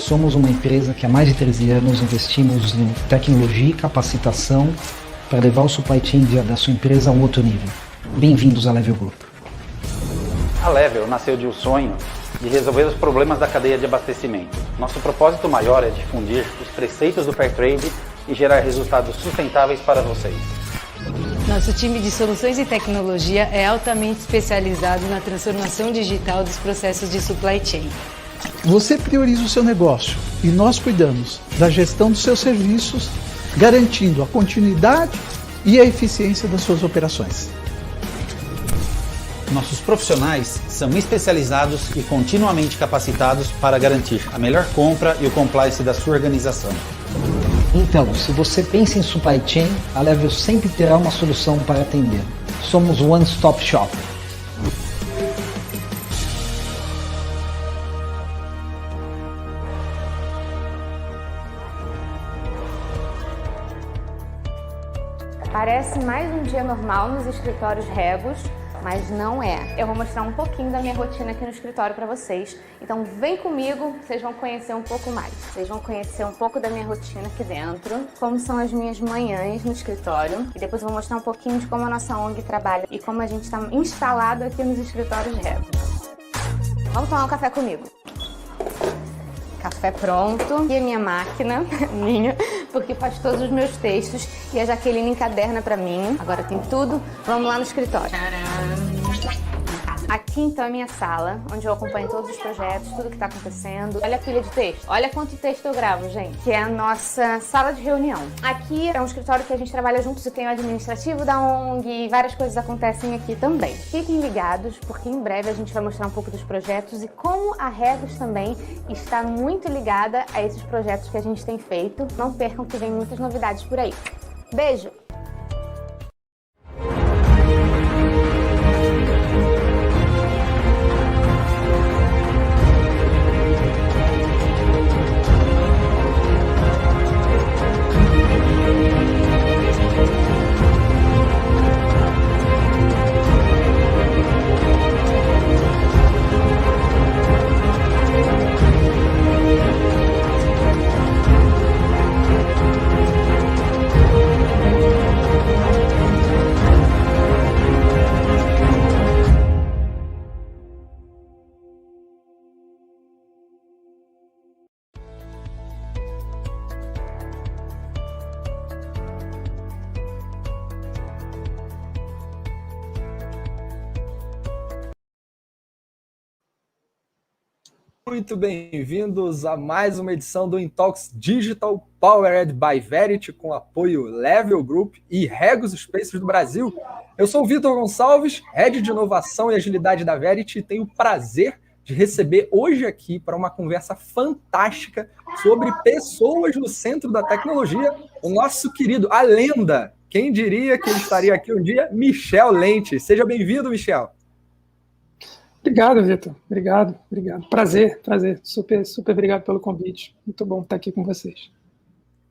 Somos uma empresa que há mais de 13 anos investimos em tecnologia e capacitação para levar o supply chain da sua empresa a um outro nível. Bem-vindos à Level Group. A Level nasceu de um sonho de resolver os problemas da cadeia de abastecimento. Nosso propósito maior é difundir os preceitos do Fairtrade e gerar resultados sustentáveis para vocês. Nosso time de soluções e tecnologia é altamente especializado na transformação digital dos processos de supply chain. Você prioriza o seu negócio e nós cuidamos da gestão dos seus serviços, garantindo a continuidade e a eficiência das suas operações. Nossos profissionais são especializados e continuamente capacitados para garantir a melhor compra e o compliance da sua organização. Então, se você pensa em supply chain, a Level sempre terá uma solução para atender. Somos o One Stop Shop. Parece mais um dia normal nos escritórios Regos, mas não é. Eu vou mostrar um pouquinho da minha rotina aqui no escritório para vocês. Então vem comigo, vocês vão conhecer um pouco mais. Vocês vão conhecer um pouco da minha rotina aqui dentro, como são as minhas manhãs no escritório. E depois eu vou mostrar um pouquinho de como a nossa ONG trabalha e como a gente está instalado aqui nos escritórios Regos. Vamos tomar um café comigo. Café pronto. E a minha máquina, minha, porque faz todos os meus textos. E a Jaqueline encaderna pra mim. Agora tem tudo. Vamos lá no escritório. Tcharam. Aqui então é a minha sala, onde eu acompanho todos os projetos, tudo que tá acontecendo. Olha a pilha de texto. Olha quanto texto eu gravo, gente. Que é a nossa sala de reunião. Aqui é um escritório que a gente trabalha juntos. Eu tenho o administrativo da ONG, várias coisas acontecem aqui também. Fiquem ligados, porque em breve a gente vai mostrar um pouco dos projetos e como a Regos também está muito ligada a esses projetos que a gente tem feito. Não percam que vem muitas novidades por aí. Beijo! Muito bem-vindos a mais uma edição do Intox Digital Powered by Verity, com apoio Level Group e Regos Spaces do Brasil. Eu sou o Vitor Gonçalves, Head de Inovação e Agilidade da Verity, e tenho o prazer de receber hoje aqui para uma conversa fantástica sobre pessoas no centro da tecnologia, o nosso querido, a lenda, quem diria que ele estaria aqui um dia, Michel Lente. Seja bem-vindo, Michel. Obrigado, Vitor. Obrigado. Prazer. Super obrigado pelo convite. Muito bom estar aqui com vocês.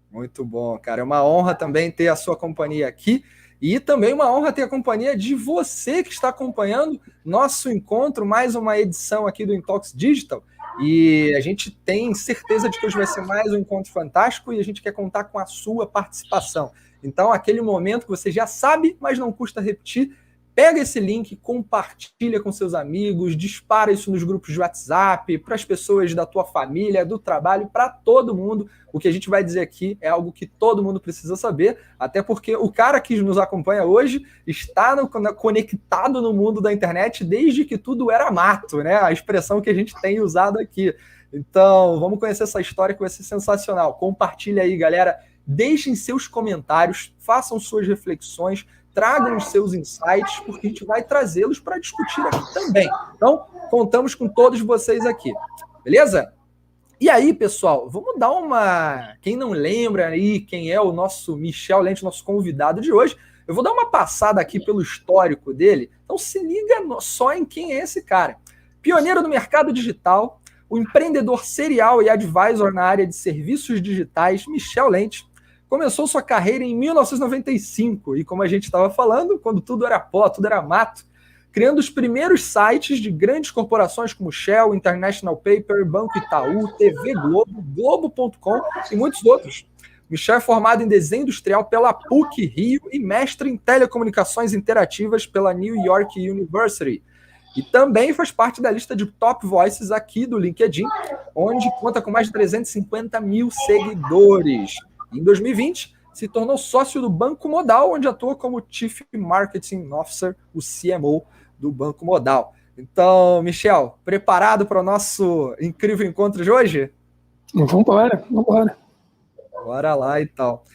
Muito bom, cara. É uma honra também ter a sua companhia aqui e também uma honra ter a companhia de você que está acompanhando nosso encontro, mais uma edição aqui do Intox Digital. E a gente tem certeza de que hoje vai ser mais um encontro fantástico e a gente quer contar com a sua participação. Então, aquele momento que você já sabe, mas não custa repetir, pega esse link, compartilha com seus amigos, dispara isso nos grupos de WhatsApp, para as pessoas da tua família, do trabalho, para todo mundo. O que a gente vai dizer aqui é algo que todo mundo precisa saber, até porque o cara que nos acompanha hoje está conectado no mundo da internet desde que tudo era mato, né? A expressão que a gente tem usado aqui. Então, vamos conhecer essa história que vai ser sensacional. Compartilha aí, galera. Deixem seus comentários, façam suas reflexões, tragam os seus insights, porque a gente vai trazê-los para discutir aqui também. Então, contamos com todos vocês aqui. Beleza? E aí, pessoal, vamos dar uma... Quem não lembra aí quem é o nosso Michel Lente, nosso convidado de hoje, eu vou dar uma passada aqui pelo histórico dele. Então, se liga só em quem é esse cara. Pioneiro do mercado digital, o empreendedor serial e advisor na área de serviços digitais, Michel Lente, começou sua carreira em 1995 e, como a gente estava falando, quando tudo era pó, tudo era mato, criando os primeiros sites de grandes corporações como Shell, International Paper, Banco Itaú, TV Globo, Globo.com e muitos outros. Michel é formado em desenho industrial pela PUC Rio e mestre em telecomunicações interativas pela New York University. E também faz parte da lista de Top Voices aqui do LinkedIn, onde conta com mais de 350 mil seguidores. Em 2020, se tornou sócio do Banco Modal, onde atua como Chief Marketing Officer, o CMO do Banco Modal. Então, Michel, preparado para o nosso incrível encontro de hoje? Vamos embora. Bora lá e tal.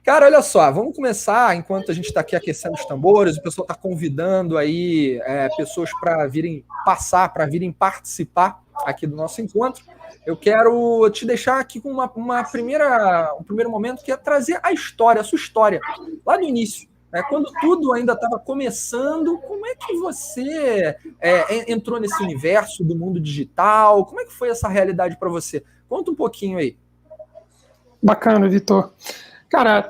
Cara, olha só, vamos começar, enquanto a gente está aqui aquecendo os tambores, o pessoal está convidando aí pessoas para virem passar, para virem participar aqui do nosso encontro. Eu quero te deixar aqui com um primeiro momento, que é trazer a sua história, lá no início. Quando tudo ainda estava começando, como é que você entrou nesse universo do mundo digital? Como é que foi essa realidade para você? Conta um pouquinho aí. Bacana, Vitor. Cara,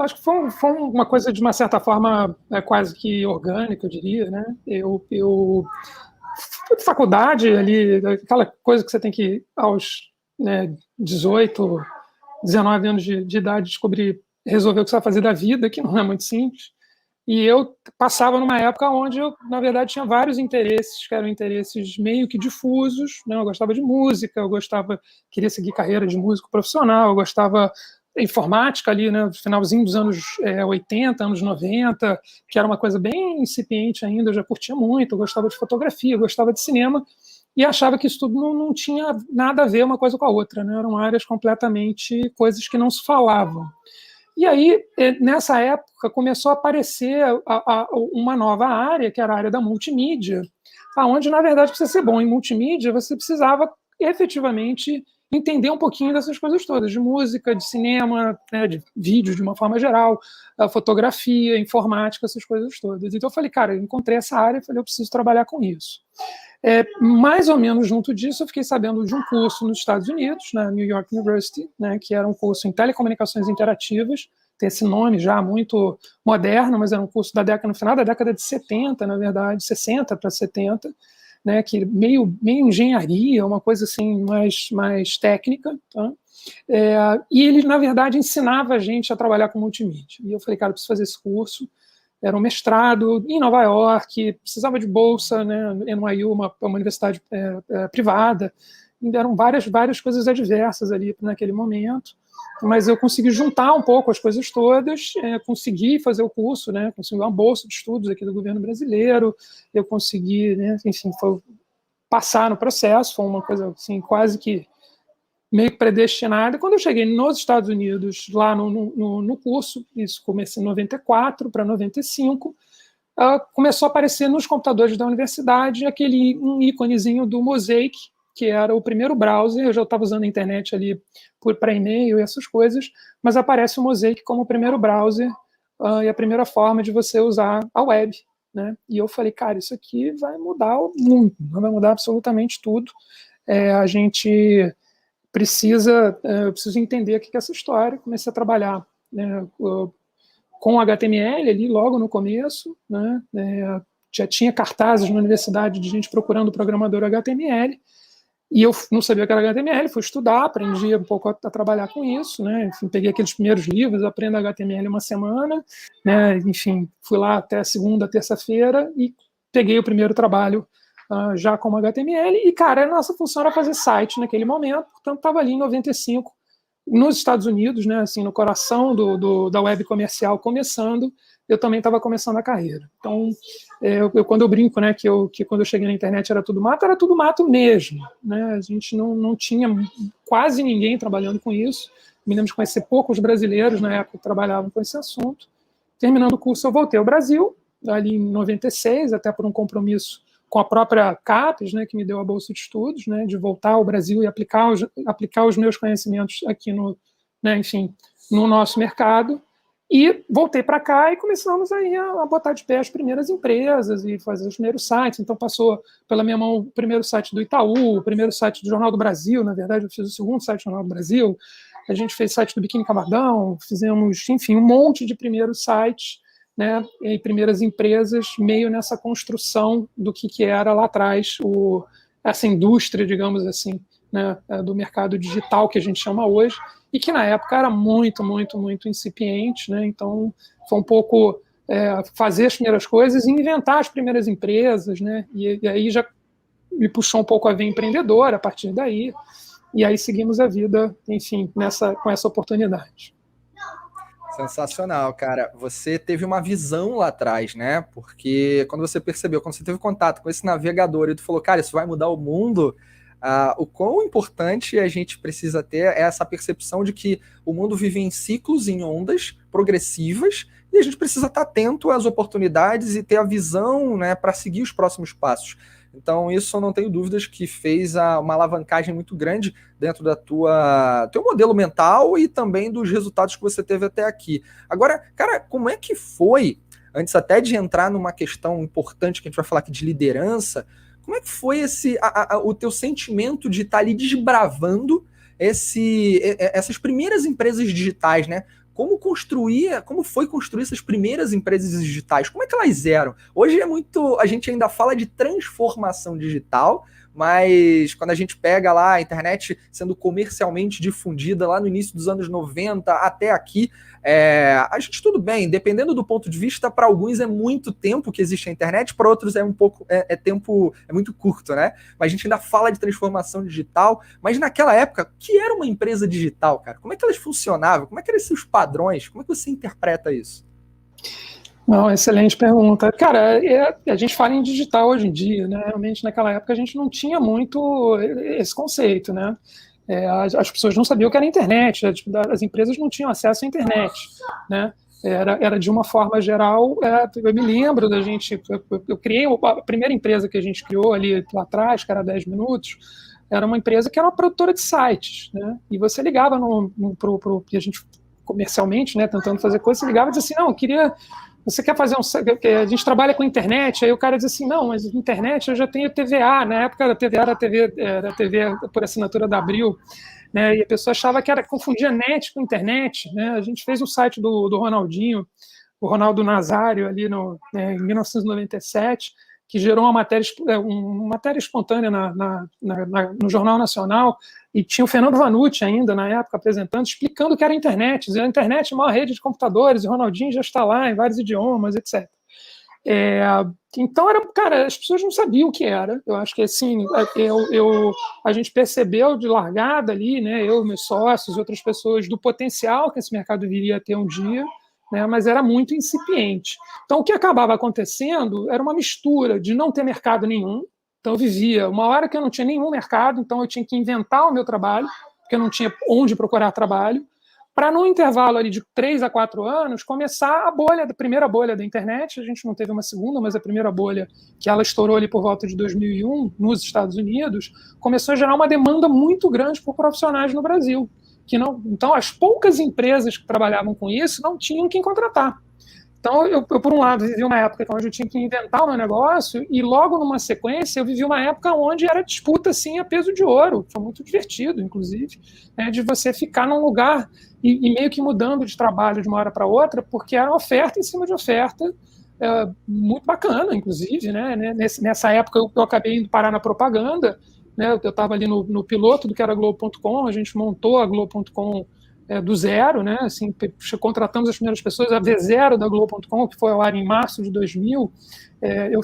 acho que foi uma coisa de uma certa forma quase que orgânica, eu diria, né? Eu fui de faculdade ali, aquela coisa que você tem que aos 18, 19 anos de idade resolver o que você vai fazer da vida, que não é muito simples. E eu passava numa época onde eu, na verdade, tinha vários interesses, que eram interesses meio que difusos, né? Eu gostava de música, queria seguir carreira de músico profissional, eu gostava da informática ali, né, no finalzinho dos anos 80, anos 90, que era uma coisa bem incipiente ainda, eu já curtia muito, eu gostava de fotografia, eu gostava de cinema, e achava que isso tudo não tinha nada a ver uma coisa com a outra, né? Eram áreas completamente, coisas que não se falavam. E aí, nessa época, começou a aparecer uma nova área, que era a área da multimídia, onde, na verdade, para você ser bom em multimídia, você precisava efetivamente entender um pouquinho dessas coisas todas, de música, de cinema, né, de vídeo de uma forma geral, fotografia, informática, essas coisas todas. Então eu falei, cara, eu encontrei essa área e falei, eu preciso trabalhar com isso. Mais ou menos junto disso, eu fiquei sabendo de um curso nos Estados Unidos, na New York University, né, que era um curso em telecomunicações interativas, tem esse nome já muito moderno, mas era um curso no final da década de 70, na verdade, 60 para 70, né, que meio engenharia, uma coisa assim mais técnica, tá? E ele, na verdade, ensinava a gente a trabalhar com multimídia. E eu falei, cara, eu preciso fazer esse curso. Era um mestrado em Nova York, precisava de bolsa, né, NYU, uma universidade privada, e eram várias coisas adversas ali naquele momento, mas eu consegui juntar um pouco as coisas todas, consegui fazer o curso, né, consegui uma bolsa de estudos aqui do governo brasileiro, eu consegui, né, enfim, passar no processo, foi uma coisa assim, quase que meio predestinada. Quando eu cheguei nos Estados Unidos, lá no curso, isso comecei em 94 para 95, começou a aparecer nos computadores da universidade um íconezinho do Mosaic, que era o primeiro browser. Eu já estava usando a internet ali para e-mail e essas coisas, mas aparece o Mosaic como o primeiro browser e a primeira forma de você usar a web, né? E eu falei, cara, isso aqui vai mudar o mundo, vai mudar absolutamente tudo. A gente eu preciso entender o que é essa história. Comecei a trabalhar, né, com HTML ali logo no começo, né, já tinha cartazes na universidade de gente procurando programador HTML, e eu não sabia o que era HTML, fui estudar, aprendi um pouco a trabalhar com isso, né, enfim, peguei aqueles primeiros livros, aprendo HTML uma semana, né, enfim, fui lá até segunda, terça-feira e peguei o primeiro trabalho já como HTML, e, cara, a nossa função era fazer site naquele momento, portanto, estava ali em 95, nos Estados Unidos, né, assim, no coração da web comercial começando, eu também estava começando a carreira. Então, quando eu brinco, né, que quando eu cheguei na internet era tudo mato mesmo, né, a gente não tinha quase ninguém trabalhando com isso, me lembro de conhecer poucos brasileiros na época que trabalhavam com esse assunto. Terminando o curso, eu voltei ao Brasil, ali em 96, até por um compromisso com a própria CAPES, né, que me deu a bolsa de estudos, né, de voltar ao Brasil e aplicar os meus conhecimentos aqui no nosso mercado. E voltei para cá e começamos aí a botar de pé as primeiras empresas e fazer os primeiros sites. Então passou pela minha mão o primeiro site do Itaú, o primeiro site do Jornal do Brasil, na verdade eu fiz o segundo site do Jornal do Brasil, a gente fez site do Biquíni Cavadão, fizemos, enfim, um monte de primeiros sites, né, em primeiras empresas, meio nessa construção do que era lá atrás essa indústria, digamos assim, né, do mercado digital que a gente chama hoje, e que na época era muito, muito, muito incipiente, né? Então foi um pouco fazer as primeiras coisas e inventar as primeiras empresas, né? E aí já me puxou um pouco a ver empreendedor a partir daí, e aí seguimos a vida, enfim, com essa oportunidade. Sensacional, cara. Você teve uma visão lá atrás, né? Porque quando você percebeu, quando você teve contato com esse navegador e tu falou, cara, isso vai mudar o mundo, o quão importante a gente precisa ter é essa percepção de que o mundo vive em ciclos, em ondas progressivas, e a gente precisa estar atento às oportunidades e ter a visão, né, para seguir os próximos passos. Então, isso eu não tenho dúvidas que fez uma alavancagem muito grande dentro da teu modelo mental e também dos resultados que você teve até aqui. Agora, cara, como é que foi, antes até de entrar numa questão importante que a gente vai falar aqui de liderança, como é que foi o teu sentimento de estar ali desbravando essas primeiras empresas digitais, né? Como foi construir essas primeiras empresas digitais? Como é que elas eram? Hoje a gente ainda fala de transformação digital, mas quando a gente pega lá a internet sendo comercialmente difundida lá no início dos anos 90 até aqui, a gente tudo bem, dependendo do ponto de vista, para alguns é muito tempo que existe a internet, para outros é tempo muito curto, né? Mas a gente ainda fala de transformação digital, mas naquela época, o que era uma empresa digital, cara? Como é que elas funcionavam? Como é que eram esses padrões? Como é que você interpreta isso? Não, excelente pergunta. Cara, a gente fala em digital hoje em dia, né? Realmente naquela época a gente não tinha muito esse conceito, né? As pessoas não sabiam o que era a internet, as empresas não tinham acesso à internet, né? Era de uma forma geral, eu me lembro da gente, eu criei a primeira empresa que a gente criou ali lá atrás, que era 10 minutos, era uma empresa que era uma produtora de sites, né? E você ligava a gente comercialmente, né, tentando fazer coisas, você ligava e dizia assim, não, você quer fazer a gente trabalha com internet, aí o cara diz assim, não, mas internet eu já tenho TVA, na época a TVA era TV por assinatura da Abril, né, e a pessoa achava que confundia net com internet, né, a gente fez um site do Ronaldinho, o Ronaldo Nazário ali em 1997, que gerou uma matéria espontânea no Jornal Nacional, e tinha o Fernando Vanucci ainda, na época, apresentando, explicando o que era a internet. A internet é a maior rede de computadores, e o Ronaldinho já está lá em vários idiomas, etc. Então, cara, as pessoas não sabiam o que era. Eu acho que, assim, a gente percebeu de largada ali, né, eu, meus sócios, outras pessoas, do potencial que esse mercado viria a ter um dia, né, mas era muito incipiente. Então, o que acabava acontecendo era uma mistura de não ter mercado nenhum. Então, eu vivia uma hora que eu não tinha nenhum mercado, então eu tinha que inventar o meu trabalho, porque eu não tinha onde procurar trabalho, para, no intervalo ali de 3 a 4 anos, começar a primeira bolha da internet. A gente não teve uma segunda, mas a primeira bolha, que ela estourou ali por volta de 2001, nos Estados Unidos, começou a gerar uma demanda muito grande por profissionais no Brasil. Então, as poucas empresas que trabalhavam com isso não tinham quem contratar. Então, eu, por um lado, vivi uma época onde eu tinha que inventar o meu negócio, e logo numa sequência eu vivi uma época onde era disputa assim, a peso de ouro. Foi muito divertido, inclusive, né, de você ficar num lugar e meio que mudando de trabalho de uma hora para outra, porque era oferta em cima de oferta, muito bacana, inclusive. Né? Nessa época eu acabei indo parar na propaganda, né? Eu estava ali no piloto do que era a Globo.com, a gente montou a Globo.com do zero, né? Assim, contratamos as primeiras pessoas, a V0 da Globo.com, que foi ao ar em março de 2000. Eu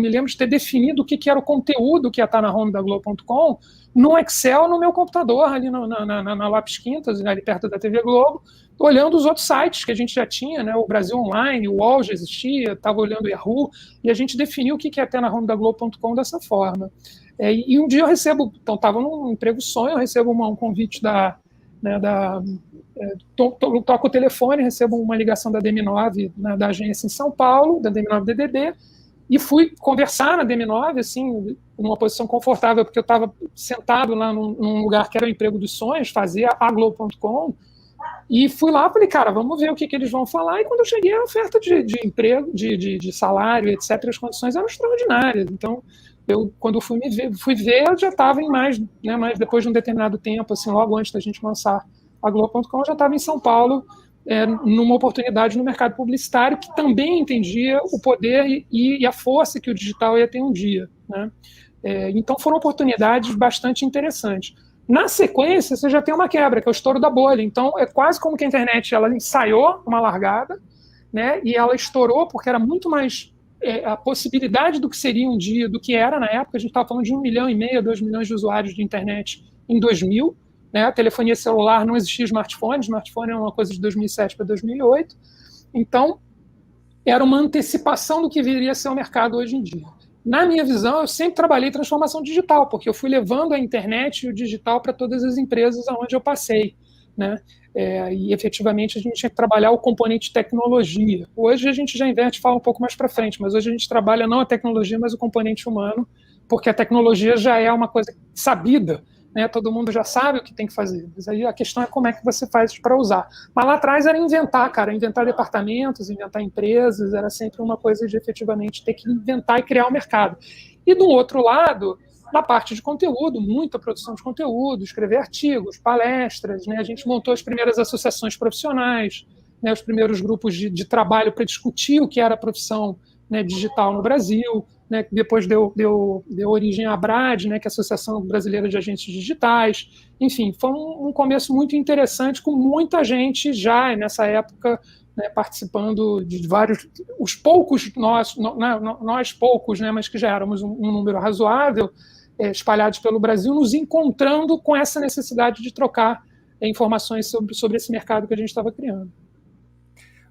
me lembro de ter definido o que era o conteúdo que ia estar na home da Globo.com no Excel, no meu computador, ali na Lápis Quintas, ali perto da TV Globo, olhando os outros sites que a gente já tinha, né? O Brasil Online, o UOL já existia, estava olhando o Yahoo, e a gente definiu o que ia ter na home da Globo.com dessa forma. E um dia eu recebo, então estava num emprego sonho, eu recebo um convite toco o telefone, recebo uma ligação da DM9, da agência em São Paulo, da DM9 DDD, e fui conversar na DM9, assim, numa posição confortável, porque eu estava sentado lá num lugar que era o emprego dos sonhos, fazia a Globo.com, e fui lá, falei, cara, vamos ver o que eles vão falar, e quando eu cheguei, a oferta de emprego, de salário, etc., as condições eram extraordinárias. Então, quando fui ver, eu já estava em mais depois de um determinado tempo, assim, logo antes da gente lançar a Globo.com, eu já estava em São Paulo, numa oportunidade no mercado publicitário, que também entendia o poder e a força que o digital ia ter um dia, né? Então foram oportunidades bastante interessantes. Na sequência, você já tem uma quebra, que é o estouro da bolha. Então é quase como que a internet ela ensaiou uma largada, né? E ela estourou porque era muito mais a possibilidade do que seria um dia do que era na época. A gente estava falando de 1,5 milhão, 2 milhões de usuários de internet em 2000, né? A telefonia celular, não existia smartphone é uma coisa de 2007 para 2008. Então, era uma antecipação do que viria a ser o mercado hoje em dia. Na minha visão, eu sempre trabalhei transformação digital, porque eu fui levando a internet e o digital para todas as empresas onde eu passei, né? E efetivamente a gente tinha que trabalhar o componente tecnologia. Hoje a gente já inverte, fala um pouco mais para frente, mas hoje a gente trabalha não a tecnologia, mas o componente humano, porque a tecnologia já é uma coisa sabida, né? Todo mundo já sabe o que tem que fazer, mas aí a questão é como é que você faz para usar. Mas lá atrás era inventar, cara, inventar departamentos, inventar empresas, era sempre uma coisa de efetivamente ter que inventar e criar o mercado. E do outro lado, na parte de conteúdo, muita produção de conteúdo, escrever artigos, palestras, né? A gente montou as primeiras associações profissionais, né? Os primeiros grupos de trabalho para discutir o que era a profissão, né, digital no Brasil, né? Depois deu origem à ABRAD, né, que é a Associação Brasileira de Agentes Digitais. Enfim, foi um começo muito interessante, com muita gente já nessa época, né, participando de vários, os poucos nós poucos, né, mas que já éramos um número razoável, espalhados pelo Brasil, nos encontrando com essa necessidade de trocar informações sobre esse mercado que a gente estava criando.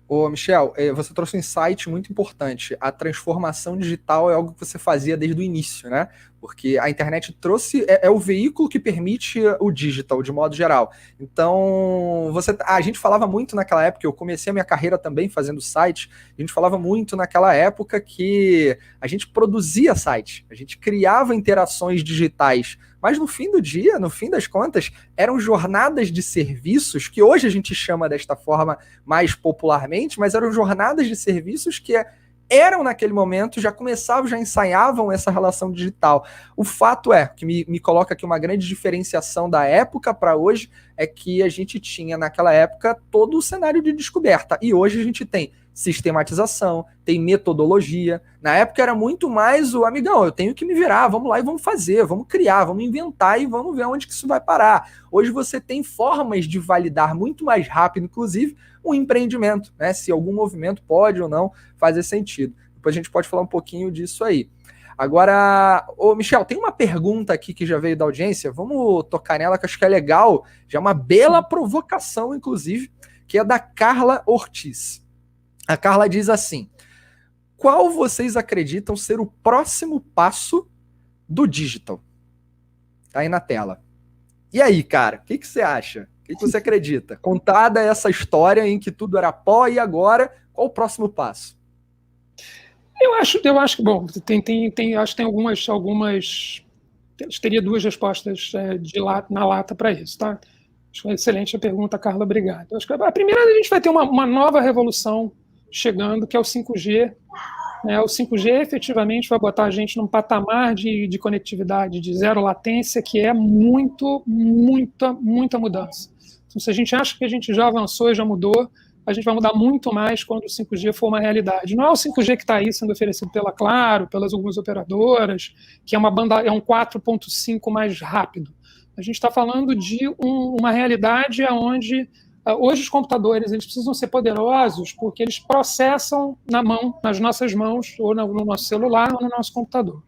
Ô, Michel, você trouxe um insight muito importante. A transformação digital é algo que você fazia desde o início, né? Porque a internet trouxe, é o veículo que permite o digital, de modo geral. Então, a gente falava muito naquela época, eu comecei a minha carreira também fazendo site, a gente falava muito naquela época que a gente produzia site, a gente criava interações digitais, mas no fim do dia, no fim das contas, eram jornadas de serviços, que hoje a gente chama desta forma mais popularmente, mas eram jornadas de serviços que eram naquele momento, já começavam, já ensaiavam essa relação digital. O fato é, que me coloca aqui uma grande diferenciação da época para hoje, é que a gente tinha naquela época todo o cenário de descoberta, e hoje a gente tem sistematização, tem metodologia. Na época era muito mais o amigão, eu tenho que me virar, vamos lá e vamos fazer, vamos criar, vamos inventar e vamos ver onde que isso vai parar. Hoje você tem formas de validar muito mais rápido, inclusive, um empreendimento, né? Se algum movimento pode ou não fazer sentido. Depois a gente pode falar um pouquinho disso aí. Agora, ô Michel, tem uma pergunta aqui que já veio da audiência, vamos tocar nela, que acho que é legal, já é uma bela provocação, inclusive, que é da Carla Ortiz. A Carla diz assim: qual vocês acreditam ser o próximo passo do digital? Tá aí na tela. E aí, cara, o que você acha? O que você acredita? Contada essa história em que tudo era pó, e agora, qual o próximo passo? Eu acho que, bom, acho que tem algumas teria duas respostas na lata para isso, tá? Acho que é excelente a pergunta, Carla, obrigado. Acho que a primeira, a gente vai ter uma nova revolução chegando, que é o 5G. O 5G efetivamente vai botar a gente num patamar de conectividade de zero latência, que é muita mudança. Então, se a gente acha que a gente já avançou e já mudou, a gente vai mudar muito mais quando o 5G for uma realidade. Não é o 5G que está aí sendo oferecido pela Claro, pelas algumas operadoras, que é um 4.5 mais rápido. A gente está falando de uma realidade onde hoje os computadores eles precisam ser poderosos porque eles processam nas nossas mãos, ou no nosso celular, ou no nosso computador.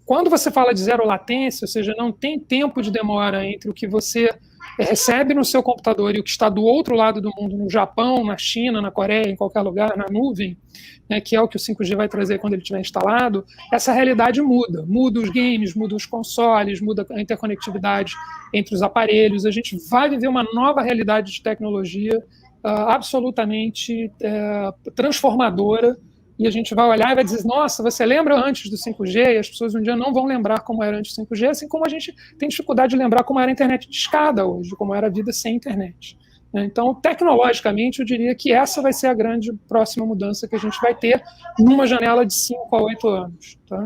Quando você fala de zero latência, ou seja, não tem tempo de demora entre o que você recebe no seu computador e o que está do outro lado do mundo, no Japão, na China, na Coreia, em qualquer lugar, na nuvem, né, que é o que o 5G vai trazer quando ele estiver instalado, essa realidade muda. Muda os games, muda os consoles, muda a interconectividade entre os aparelhos. A gente vai viver uma nova realidade de tecnologia absolutamente transformadora, e a gente vai olhar e vai dizer, nossa, você lembra antes do 5G? E as pessoas um dia não vão lembrar como era antes do 5G, assim como a gente tem dificuldade de lembrar como era a internet de escada hoje, como era a vida sem internet. Então, tecnologicamente, eu diria que essa vai ser a grande próxima mudança que a gente vai ter numa janela de 5 a 8 anos. Tá?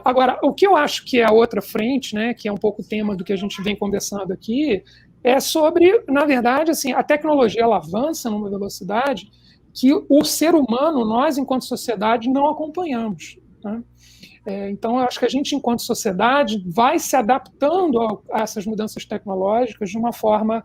Agora, o que eu acho que é a outra frente, né, que é um pouco o tema do que a gente vem conversando aqui, é sobre, na verdade, assim, a tecnologia ela avança numa velocidade que o ser humano, nós, enquanto sociedade, não acompanhamos, né? Então, eu acho que a gente, enquanto sociedade, vai se adaptando a essas mudanças tecnológicas de uma forma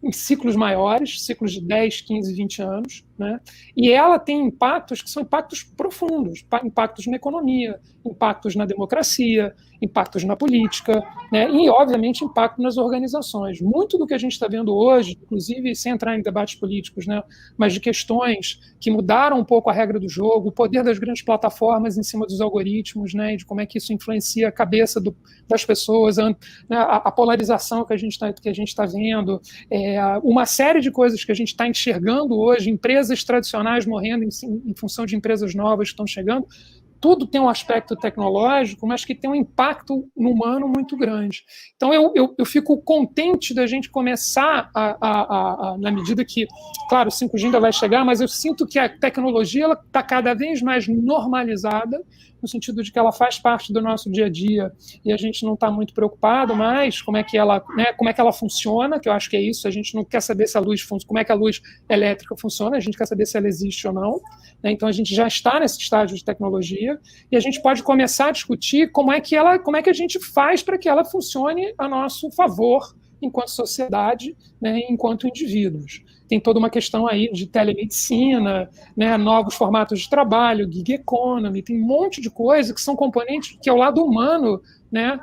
em ciclos maiores, ciclos de 10, 15, 20 anos, né? E ela tem impactos que são impactos profundos, impactos na economia, impactos na democracia, impactos na política, né? E, obviamente, impacto nas organizações. Muito do que a gente está vendo hoje, inclusive sem entrar em debates políticos, né? Mas de questões que mudaram um pouco a regra do jogo, o poder das grandes plataformas em cima dos algoritmos, né? E de como é que isso influencia a cabeça das pessoas, né? A polarização que a gente está vendo, uma série de coisas que a gente está enxergando hoje, empresas tradicionais morrendo em função de empresas novas que estão chegando, tudo tem um aspecto tecnológico, mas que tem um impacto no humano muito grande. Então, eu fico contente da gente começar, na medida que, claro, o 5G ainda vai chegar, mas eu sinto que a tecnologia está cada vez mais normalizada, no sentido de que ela faz parte do nosso dia a dia e a gente não está muito preocupado mais como é que ela funciona, que eu acho que é isso, a gente não quer saber se a luz como é que a luz elétrica funciona, a gente quer saber se ela existe ou não, né? Então a gente já está nesse estágio de tecnologia e a gente pode começar a discutir como é que a gente faz para que ela funcione a nosso favor enquanto sociedade, né, enquanto indivíduos. Tem toda uma questão aí de telemedicina, né, novos formatos de trabalho, gig economy, tem um monte de coisa que são componentes que é o lado humano, né,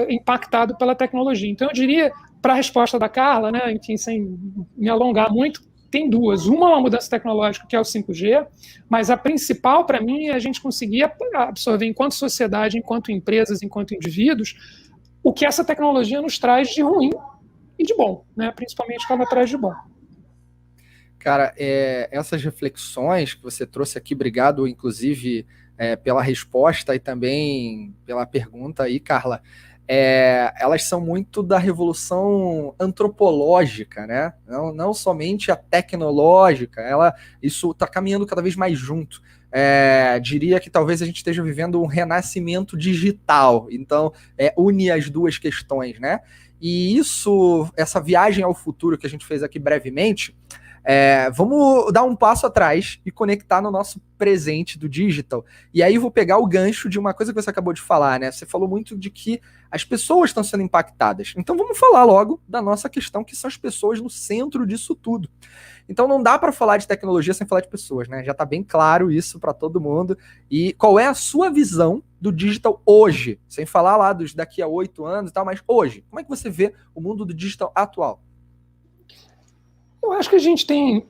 impactado pela tecnologia. Então, eu diria, para a resposta da Carla, né, enfim, sem me alongar muito, tem duas. Uma é uma mudança tecnológica, que é o 5G, mas a principal, para mim, é a gente conseguir absorver, enquanto sociedade, enquanto empresas, enquanto indivíduos, o que essa tecnologia nos traz de ruim e de bom, né, principalmente o que ela traz de bom. Cara, essas reflexões que você trouxe aqui, obrigado, inclusive, pela resposta e também pela pergunta aí, Carla, elas são muito da revolução antropológica, né? Não somente a tecnológica, isso está caminhando cada vez mais junto. Diria que talvez a gente esteja vivendo um renascimento digital, então une as duas questões, né? E essa viagem ao futuro que a gente fez aqui brevemente, vamos dar um passo atrás e conectar no nosso presente do digital. E aí vou pegar o gancho de uma coisa que você acabou de falar, né? Você falou muito de que as pessoas estão sendo impactadas. Então vamos falar logo da nossa questão, que são as pessoas no centro disso tudo. Então não dá para falar de tecnologia sem falar de pessoas, né? Já está bem claro isso para todo mundo. E qual é a sua visão do digital hoje? Sem falar lá dos daqui a 8 anos e tal, mas hoje. Como é que você vê o mundo do digital atual? Eu acho que a gente tem,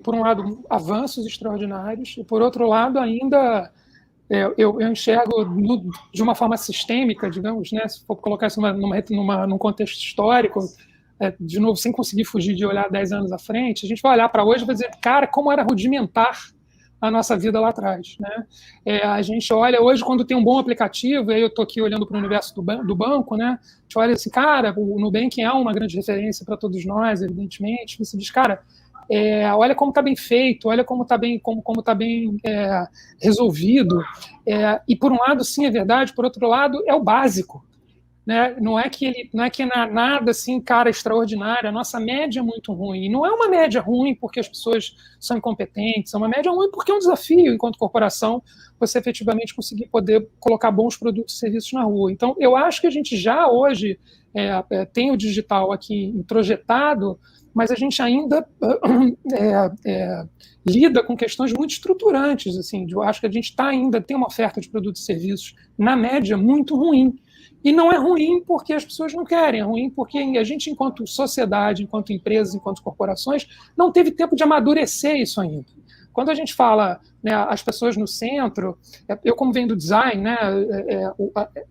por um lado, avanços extraordinários, e por outro lado, ainda eu enxergo de uma forma sistêmica, digamos, né, se for colocar isso num contexto histórico, de novo, sem conseguir fugir de olhar 10 anos à frente, a gente vai olhar para hoje e vai dizer, cara, como era rudimentar a nossa vida lá atrás, né? A gente olha hoje quando tem um bom aplicativo, e aí eu estou aqui olhando para o universo do banco, né? A gente olha assim, cara, o Nubank é uma grande referência para todos nós, evidentemente. Você diz, cara, olha como está bem feito, olha como está bem, como tá bem resolvido. E por um lado, sim, é verdade, por outro lado, é o básico. Né? Não é que nada assim, cara, extraordinário. A nossa média é muito ruim. E não é uma média ruim porque as pessoas são incompetentes, é uma média ruim porque é um desafio, enquanto corporação, você efetivamente conseguir poder colocar bons produtos e serviços na rua. Então, eu acho que a gente já hoje tem o digital aqui introjetado, mas a gente ainda lida com questões muito estruturantes. Assim, eu acho que a gente ainda tem uma oferta de produtos e serviços, na média, muito ruim. E não é ruim porque as pessoas não querem, é ruim porque a gente, enquanto sociedade, enquanto empresas, enquanto corporações, não teve tempo de amadurecer isso ainda. Quando a gente fala, né, as pessoas no centro, eu como venho do design, né,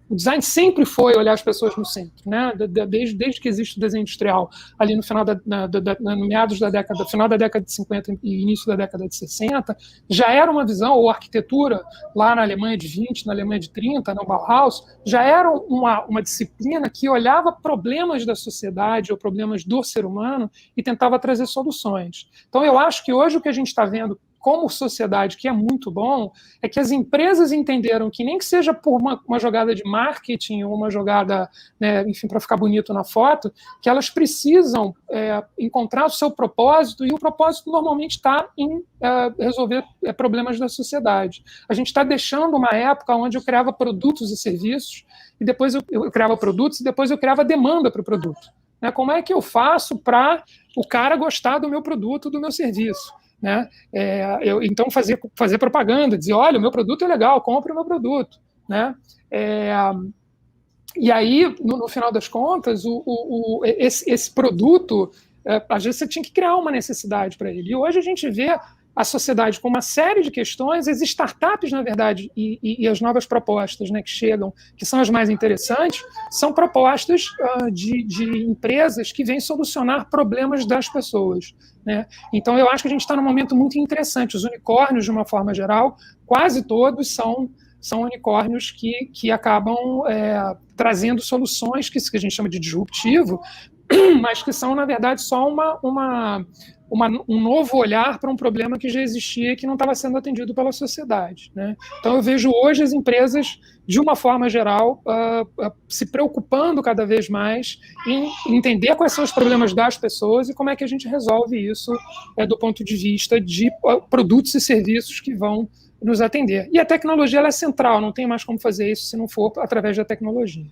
o design sempre foi olhar as pessoas no centro, né, desde que existe o desenho industrial, ali no final no meados da década, final da década de 50 e início da década de 60, já era uma visão, ou arquitetura, lá na Alemanha de 20, na Alemanha de 30, no Bauhaus, já era uma disciplina que olhava problemas da sociedade ou problemas do ser humano e tentava trazer soluções. Então eu acho que hoje o que a gente está vendo como sociedade, que é muito bom, é que as empresas entenderam que nem que seja por uma jogada de marketing ou uma jogada, né, enfim, para ficar bonito na foto, que elas precisam encontrar o seu propósito, e o propósito normalmente está em resolver problemas da sociedade. A gente está deixando uma época onde eu criava produtos e serviços, e depois eu criava produtos, e depois eu criava demanda para o produto. Né? Como é que eu faço para o cara gostar do meu produto, do meu serviço? Né? Então, fazer propaganda, dizer, olha, o meu produto é legal, compre o meu produto. Né? E aí, no final das contas, esse produto, às vezes você tinha que criar uma necessidade para ele. E hoje a gente vê a sociedade com uma série de questões, as startups, na verdade, e as novas propostas, né, que chegam, que são as mais interessantes, são propostas de empresas que vêm solucionar problemas das pessoas. Né? Então, eu acho que a gente está num momento muito interessante. Os unicórnios, de uma forma geral, quase todos são unicórnios que acabam trazendo soluções que a gente chama de disruptivo, mas que são, na verdade, só um novo olhar para um problema que já existia e que não estava sendo atendido pela sociedade. Né? Então, eu vejo hoje as empresas, de uma forma geral, se preocupando cada vez mais em entender quais são os problemas das pessoas e como é que a gente resolve isso do ponto de vista de produtos e serviços que vão nos atender. E a tecnologia ela é central, não tem mais como fazer isso se não for através da tecnologia.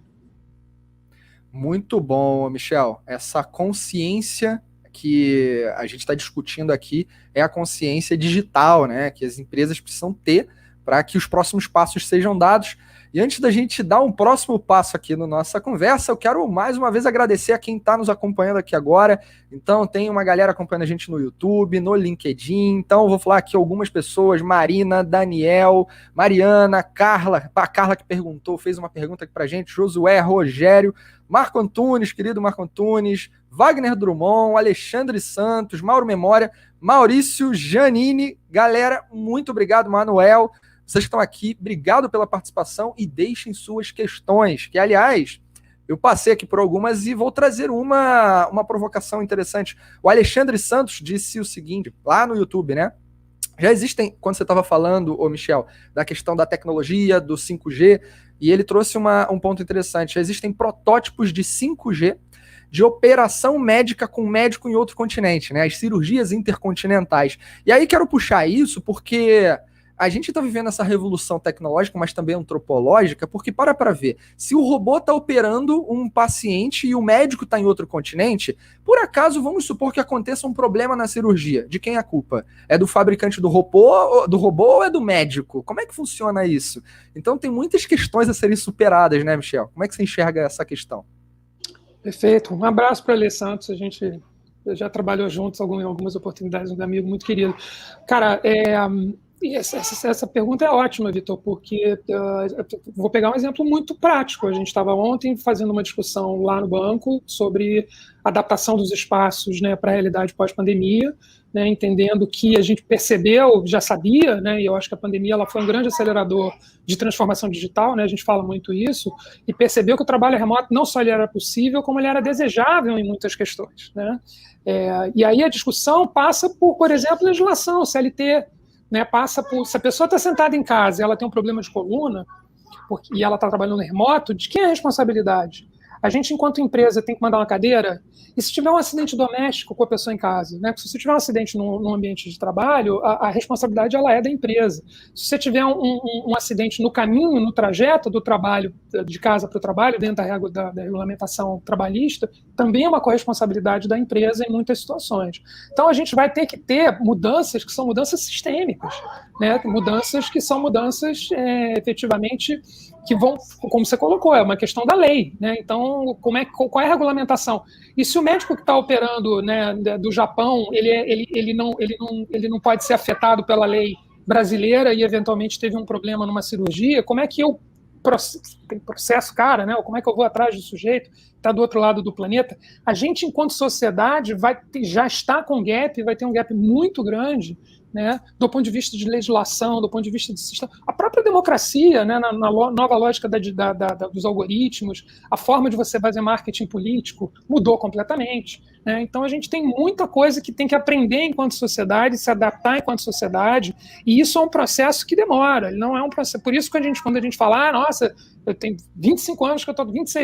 Muito bom, Michel. Essa consciência que a gente está discutindo aqui é a consciência digital, né, que as empresas precisam ter para que os próximos passos sejam dados. E antes da gente dar um próximo passo aqui na nossa conversa, eu quero mais uma vez agradecer a quem está nos acompanhando aqui agora. Então, tem uma galera acompanhando a gente no YouTube, no LinkedIn. Então, eu vou falar aqui algumas pessoas: Marina, Daniel, Mariana, Carla, a Carla que perguntou, fez uma pergunta aqui para a gente, Josué, Rogério, Marco Antunes, querido Marco Antunes, Wagner Drummond, Alexandre Santos, Mauro Memória, Maurício, Janine. Galera, muito obrigado, Manuel. Vocês que estão aqui, obrigado pela participação e deixem suas questões, que, aliás, eu passei aqui por algumas e vou trazer uma provocação interessante. O Alexandre Santos disse o seguinte, lá no YouTube, né? Já existem, quando você estava falando, Michel, da questão da tecnologia, do 5G, e ele trouxe um ponto interessante. Já existem protótipos de 5G, de operação médica com médico em outro continente, né? As cirurgias intercontinentais. E aí quero puxar isso porque a gente está vivendo essa revolução tecnológica, mas também antropológica, porque para ver, se o robô está operando um paciente e o médico está em outro continente, por acaso vamos supor que aconteça um problema na cirurgia. De quem é a culpa? É do fabricante do robô ou é do médico? Como é que funciona isso? Então tem muitas questões a serem superadas, né, Michel? Como é que você enxerga essa questão? Perfeito. Um abraço para a Alê Santos, a gente já trabalhou juntos em algumas oportunidades, um amigo muito querido. Cara, essa pergunta é ótima, Vitor, porque vou pegar um exemplo muito prático. A gente estava ontem fazendo uma discussão lá no banco sobre adaptação dos espaços, né, para a realidade pós-pandemia, né, entendendo que a gente percebeu, já sabia, né, e eu acho que a pandemia ela foi um grande acelerador de transformação digital, né, a gente fala muito isso, e percebeu que o trabalho remoto não só ele era possível, como ele era desejável em muitas questões. Né? E aí a discussão passa por exemplo, legislação, CLT, né, passa por, se a pessoa está sentada em casa e ela tem um problema de coluna, e ela está trabalhando remoto, de quem é a responsabilidade? A gente, enquanto empresa, tem que mandar uma cadeira? E se tiver um acidente doméstico com a pessoa em casa? Né? Se você tiver um acidente no ambiente de trabalho, a responsabilidade ela é da empresa. Se você tiver um acidente no caminho, no trajeto do trabalho, de casa para o trabalho, dentro da regulamentação trabalhista, também é uma corresponsabilidade da empresa em muitas situações. Então, a gente vai ter que ter mudanças que são mudanças sistêmicas, né? Mudanças que são mudanças efetivamente que vão, como você colocou, é uma questão da lei, né? Então, qual é a regulamentação? E se o médico que está operando, né, do Japão, ele não pode ser afetado pela lei brasileira e eventualmente teve um problema numa cirurgia, como é que eu processo cara, né? Ou como é que eu vou atrás do sujeito que está do outro lado do planeta? A gente, enquanto sociedade, já está com gap, vai ter um gap muito grande né, do ponto de vista de legislação, do ponto de vista de sistema, a própria democracia, né, na nova lógica dos algoritmos, a forma de você fazer marketing político mudou completamente, né? Então a gente tem muita coisa que tem que aprender enquanto sociedade, se adaptar enquanto sociedade, e isso é um processo que demora, ele não é um processo. Por isso que quando a gente fala, nossa, eu tenho 26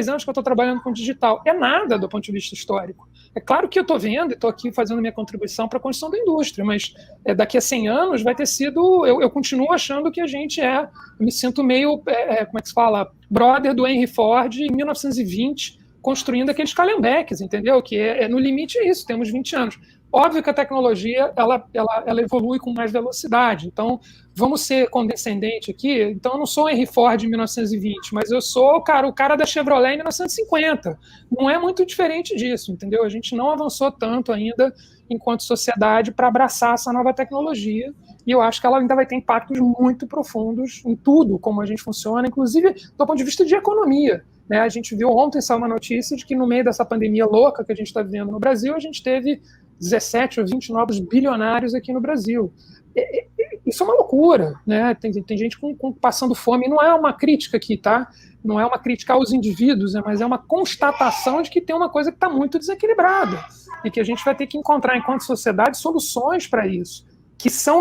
anos que eu estou trabalhando com digital, é nada do ponto de vista histórico. É claro que eu estou vendo e estou aqui fazendo minha contribuição para a construção da indústria, mas daqui a 100 anos vai ter sido... Eu continuo achando que a gente eu me sinto meio, como é que se fala, brother do Henry Ford em 1920, construindo aqueles calhambeques, entendeu? Que no limite é isso, temos 20 anos. Óbvio que a tecnologia ela evolui com mais velocidade, então vamos ser condescendente aqui. Então eu não sou o Henry Ford em 1920, mas eu sou o cara da Chevrolet em 1950. Não é muito diferente disso, entendeu? A gente não avançou tanto ainda enquanto sociedade para abraçar essa nova tecnologia, e eu acho que ela ainda vai ter impactos muito profundos em tudo, como a gente funciona, inclusive do ponto de vista de economia. Né? A gente viu ontem, saiu uma notícia de que no meio dessa pandemia louca que a gente está vivendo no Brasil, a gente teve 17 ou 20 novos bilionários aqui no Brasil. Isso é uma loucura, né? Tem gente passando fome, e não é uma crítica aqui, tá? Não é uma crítica aos indivíduos, né? Mas é uma constatação de que tem uma coisa que está muito desequilibrada e que a gente vai ter que encontrar, enquanto sociedade, soluções para isso. Que são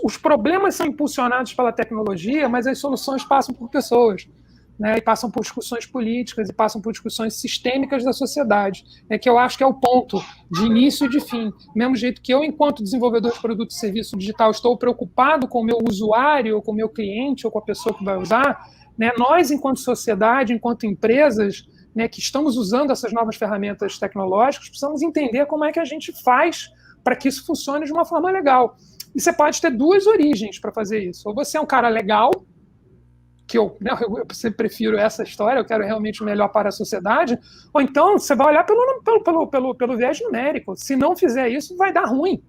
os problemas são impulsionados pela tecnologia, mas as soluções passam por pessoas. Né, e passam por discussões políticas e passam por discussões sistêmicas da sociedade, que eu acho que é o ponto de início e de fim. Do mesmo jeito que eu, enquanto desenvolvedor de produto e serviço digital, estou preocupado com o meu usuário, ou com o meu cliente, ou com a pessoa que vai usar, né, nós, enquanto sociedade, enquanto empresas, né, que estamos usando essas novas ferramentas tecnológicas, precisamos entender como é que a gente faz para que isso funcione de uma forma legal. E você pode ter duas origens para fazer isso. Ou você é um cara legal, que eu sempre prefiro essa história, eu quero realmente o melhor para a sociedade, ou então você vai olhar pelo viés numérico. Se não fizer isso, vai dar ruim,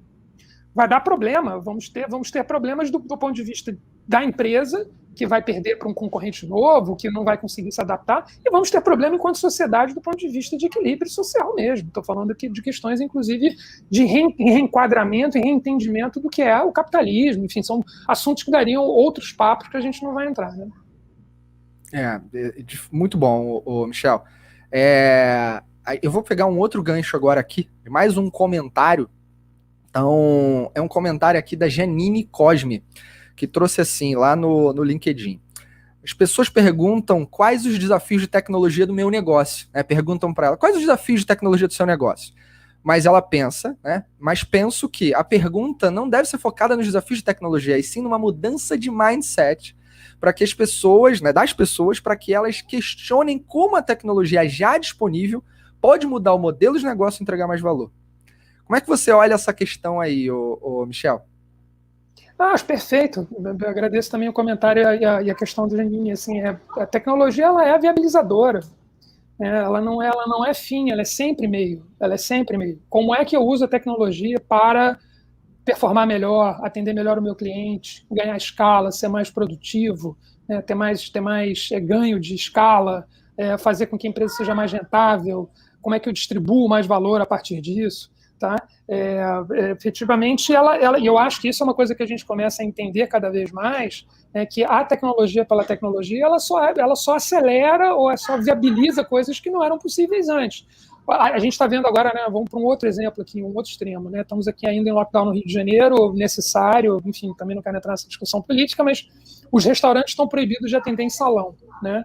vai dar problema, vamos ter problemas do ponto de vista da empresa, que vai perder para um concorrente novo, que não vai conseguir se adaptar, e vamos ter problema enquanto sociedade do ponto de vista de equilíbrio social mesmo. Estou falando aqui de questões, inclusive, de reenquadramento e reentendimento do que é o capitalismo, enfim, são assuntos que dariam outros papos que a gente não vai entrar, né? Muito bom, Michel. Eu vou pegar um outro gancho agora aqui, mais um comentário. Então, é um comentário aqui da Janine Cosme, que trouxe assim, lá no LinkedIn. As pessoas perguntam quais os desafios de tecnologia do meu negócio. Né? Perguntam para ela, quais os desafios de tecnologia do seu negócio? Mas ela pensa, né? Mas penso que a pergunta não deve ser focada nos desafios de tecnologia, e sim numa mudança de mindset para que as pessoas, né, das pessoas, para que elas questionem como a tecnologia já disponível pode mudar o modelo de negócio e entregar mais valor. Como é que você olha essa questão aí, Michel? Acho perfeito. Eu agradeço também o comentário e a questão do Janine. Assim, a tecnologia ela é viabilizadora. Ela não é fim, ela é sempre meio. Ela é sempre meio. Como é que eu uso a tecnologia para performar melhor, atender melhor o meu cliente, ganhar escala, ser mais produtivo, né, ter mais ganho de escala, fazer com que a empresa seja mais rentável, como é que eu distribuo mais valor a partir disso, tá? Efetivamente, eu acho que isso é uma coisa que a gente começa a entender cada vez mais, que a tecnologia pela tecnologia, ela só acelera ou só viabiliza coisas que não eram possíveis antes. A gente está vendo agora, né, vamos para um outro exemplo aqui, um outro extremo, né? Estamos aqui ainda em lockdown no Rio de Janeiro, necessário, enfim, também não quero entrar nessa discussão política, mas os restaurantes estão proibidos de atender em salão, né?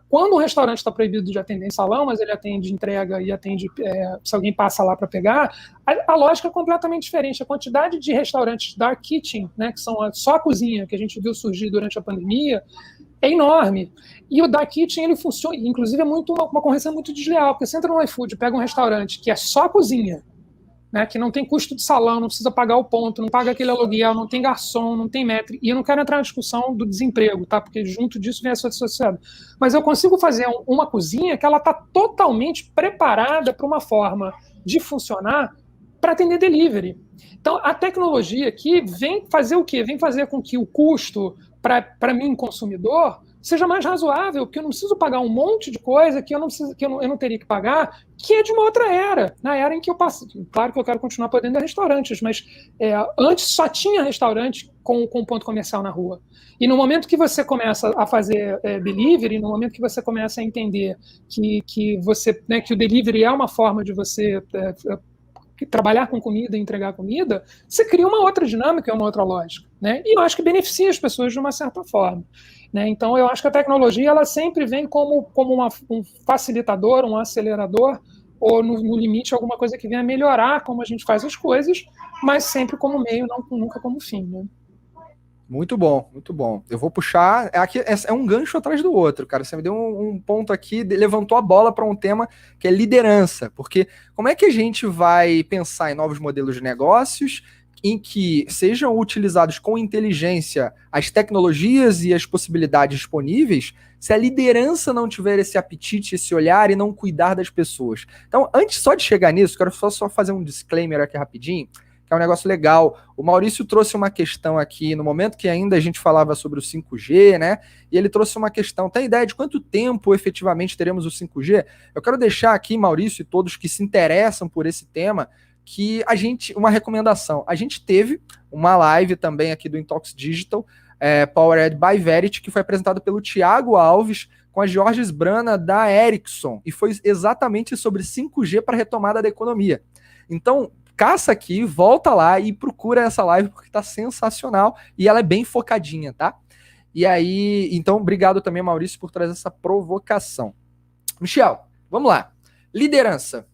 Quando um restaurante está proibido de atender em salão, mas ele atende entrega e atende se alguém passa lá para pegar, a lógica é completamente diferente. A quantidade de restaurantes dark kitchen, né, que são só a cozinha, que a gente viu surgir durante a pandemia, é enorme. E o dark kitchen, ele funciona, inclusive é uma concorrência muito desleal, porque você entra no iFood, pega um restaurante que é só cozinha, né, que não tem custo de salão, não precisa pagar o ponto, não paga aquele aluguel, não tem garçom, não tem maître, e eu não quero entrar na discussão do desemprego, tá, porque junto disso vem a sociedade. Mas eu consigo fazer uma cozinha que ela está totalmente preparada para uma forma de funcionar para atender delivery. Então, a tecnologia aqui vem fazer o quê? Vem fazer com que o custo para mim, consumidor, seja mais razoável, que eu não preciso pagar um monte de coisa que eu não teria que pagar, que é de uma outra era, na era em que eu passo. Claro que eu quero continuar podendo ir a restaurantes, mas antes só tinha restaurante com ponto comercial na rua. E no momento que você começa a fazer delivery, no momento que você começa a entender que você, né, que o delivery é uma forma de você trabalhar com comida e entregar comida, você cria uma outra dinâmica, uma outra lógica, né? E eu acho que beneficia as pessoas de uma certa forma, né? Então, eu acho que a tecnologia ela sempre vem como um facilitador, um acelerador, ou, no limite, alguma coisa que venha melhorar como a gente faz as coisas, mas sempre como meio, nunca como fim, né? Muito bom, muito bom. Eu vou puxar. Aqui é um gancho atrás do outro, cara. Você me deu um ponto aqui, levantou a bola para um tema que é liderança. Porque como é que a gente vai pensar em novos modelos de negócios em que sejam utilizados com inteligência as tecnologias e as possibilidades disponíveis, se a liderança não tiver esse apetite, esse olhar e não cuidar das pessoas? Então, antes só de chegar nisso, quero só fazer um disclaimer aqui rapidinho, que é um negócio legal. O Maurício trouxe uma questão aqui, no momento que ainda a gente falava sobre o 5G, né? E ele trouxe uma questão, tem ideia de quanto tempo efetivamente teremos o 5G? Eu quero deixar aqui, Maurício, e todos que se interessam por esse tema, que uma recomendação. A gente teve uma live também aqui do Intox Digital, Powered by Verity, que foi apresentado pelo Thiago Alves, com a Georges Brana da Ericsson, e foi exatamente sobre 5G para a retomada da economia. Então, caça aqui, volta lá e procura essa live, porque tá sensacional e ela é bem focadinha, tá? E aí, então, obrigado também, Maurício, por trazer essa provocação. Michel, vamos lá. Liderança.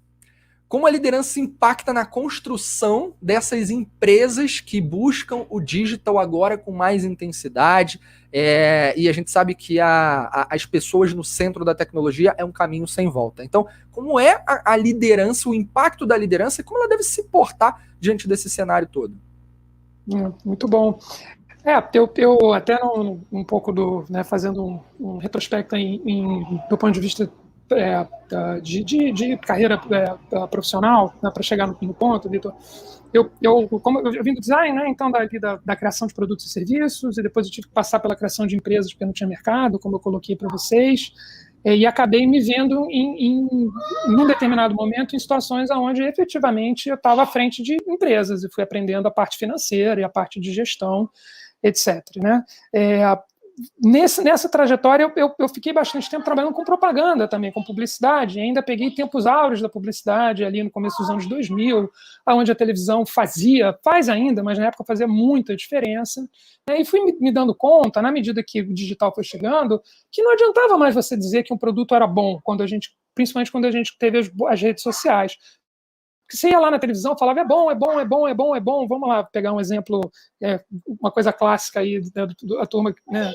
Como a liderança impacta na construção dessas empresas que buscam o digital agora com mais intensidade? E a gente sabe que as pessoas no centro da tecnologia é um caminho sem volta. Então, como é a liderança, o impacto da liderança e como ela deve se portar diante desse cenário todo? Muito bom. Eu até um pouco fazendo um retrospecto do ponto de vista de carreira profissional, né, para chegar no ponto, Vitor. Como eu vim do design, né, então da criação de produtos e serviços, e depois eu tive que passar pela criação de empresas porque não tinha mercado, como eu coloquei para vocês, e acabei me vendo num determinado momento em situações onde efetivamente eu estava à frente de empresas e fui aprendendo a parte financeira e a parte de gestão, etc. Né? Nessa trajetória, eu fiquei bastante tempo trabalhando com propaganda também, com publicidade, e ainda peguei tempos áureos da publicidade ali no começo dos anos 2000, onde a televisão faz ainda, mas na época fazia muita diferença, né? E fui me dando conta, na medida que o digital foi chegando, que não adiantava mais você dizer que um produto era bom, principalmente quando a gente teve as redes sociais. Porque você ia lá na televisão e falava, é bom, vamos lá pegar um exemplo, uma coisa clássica aí, a turma, né,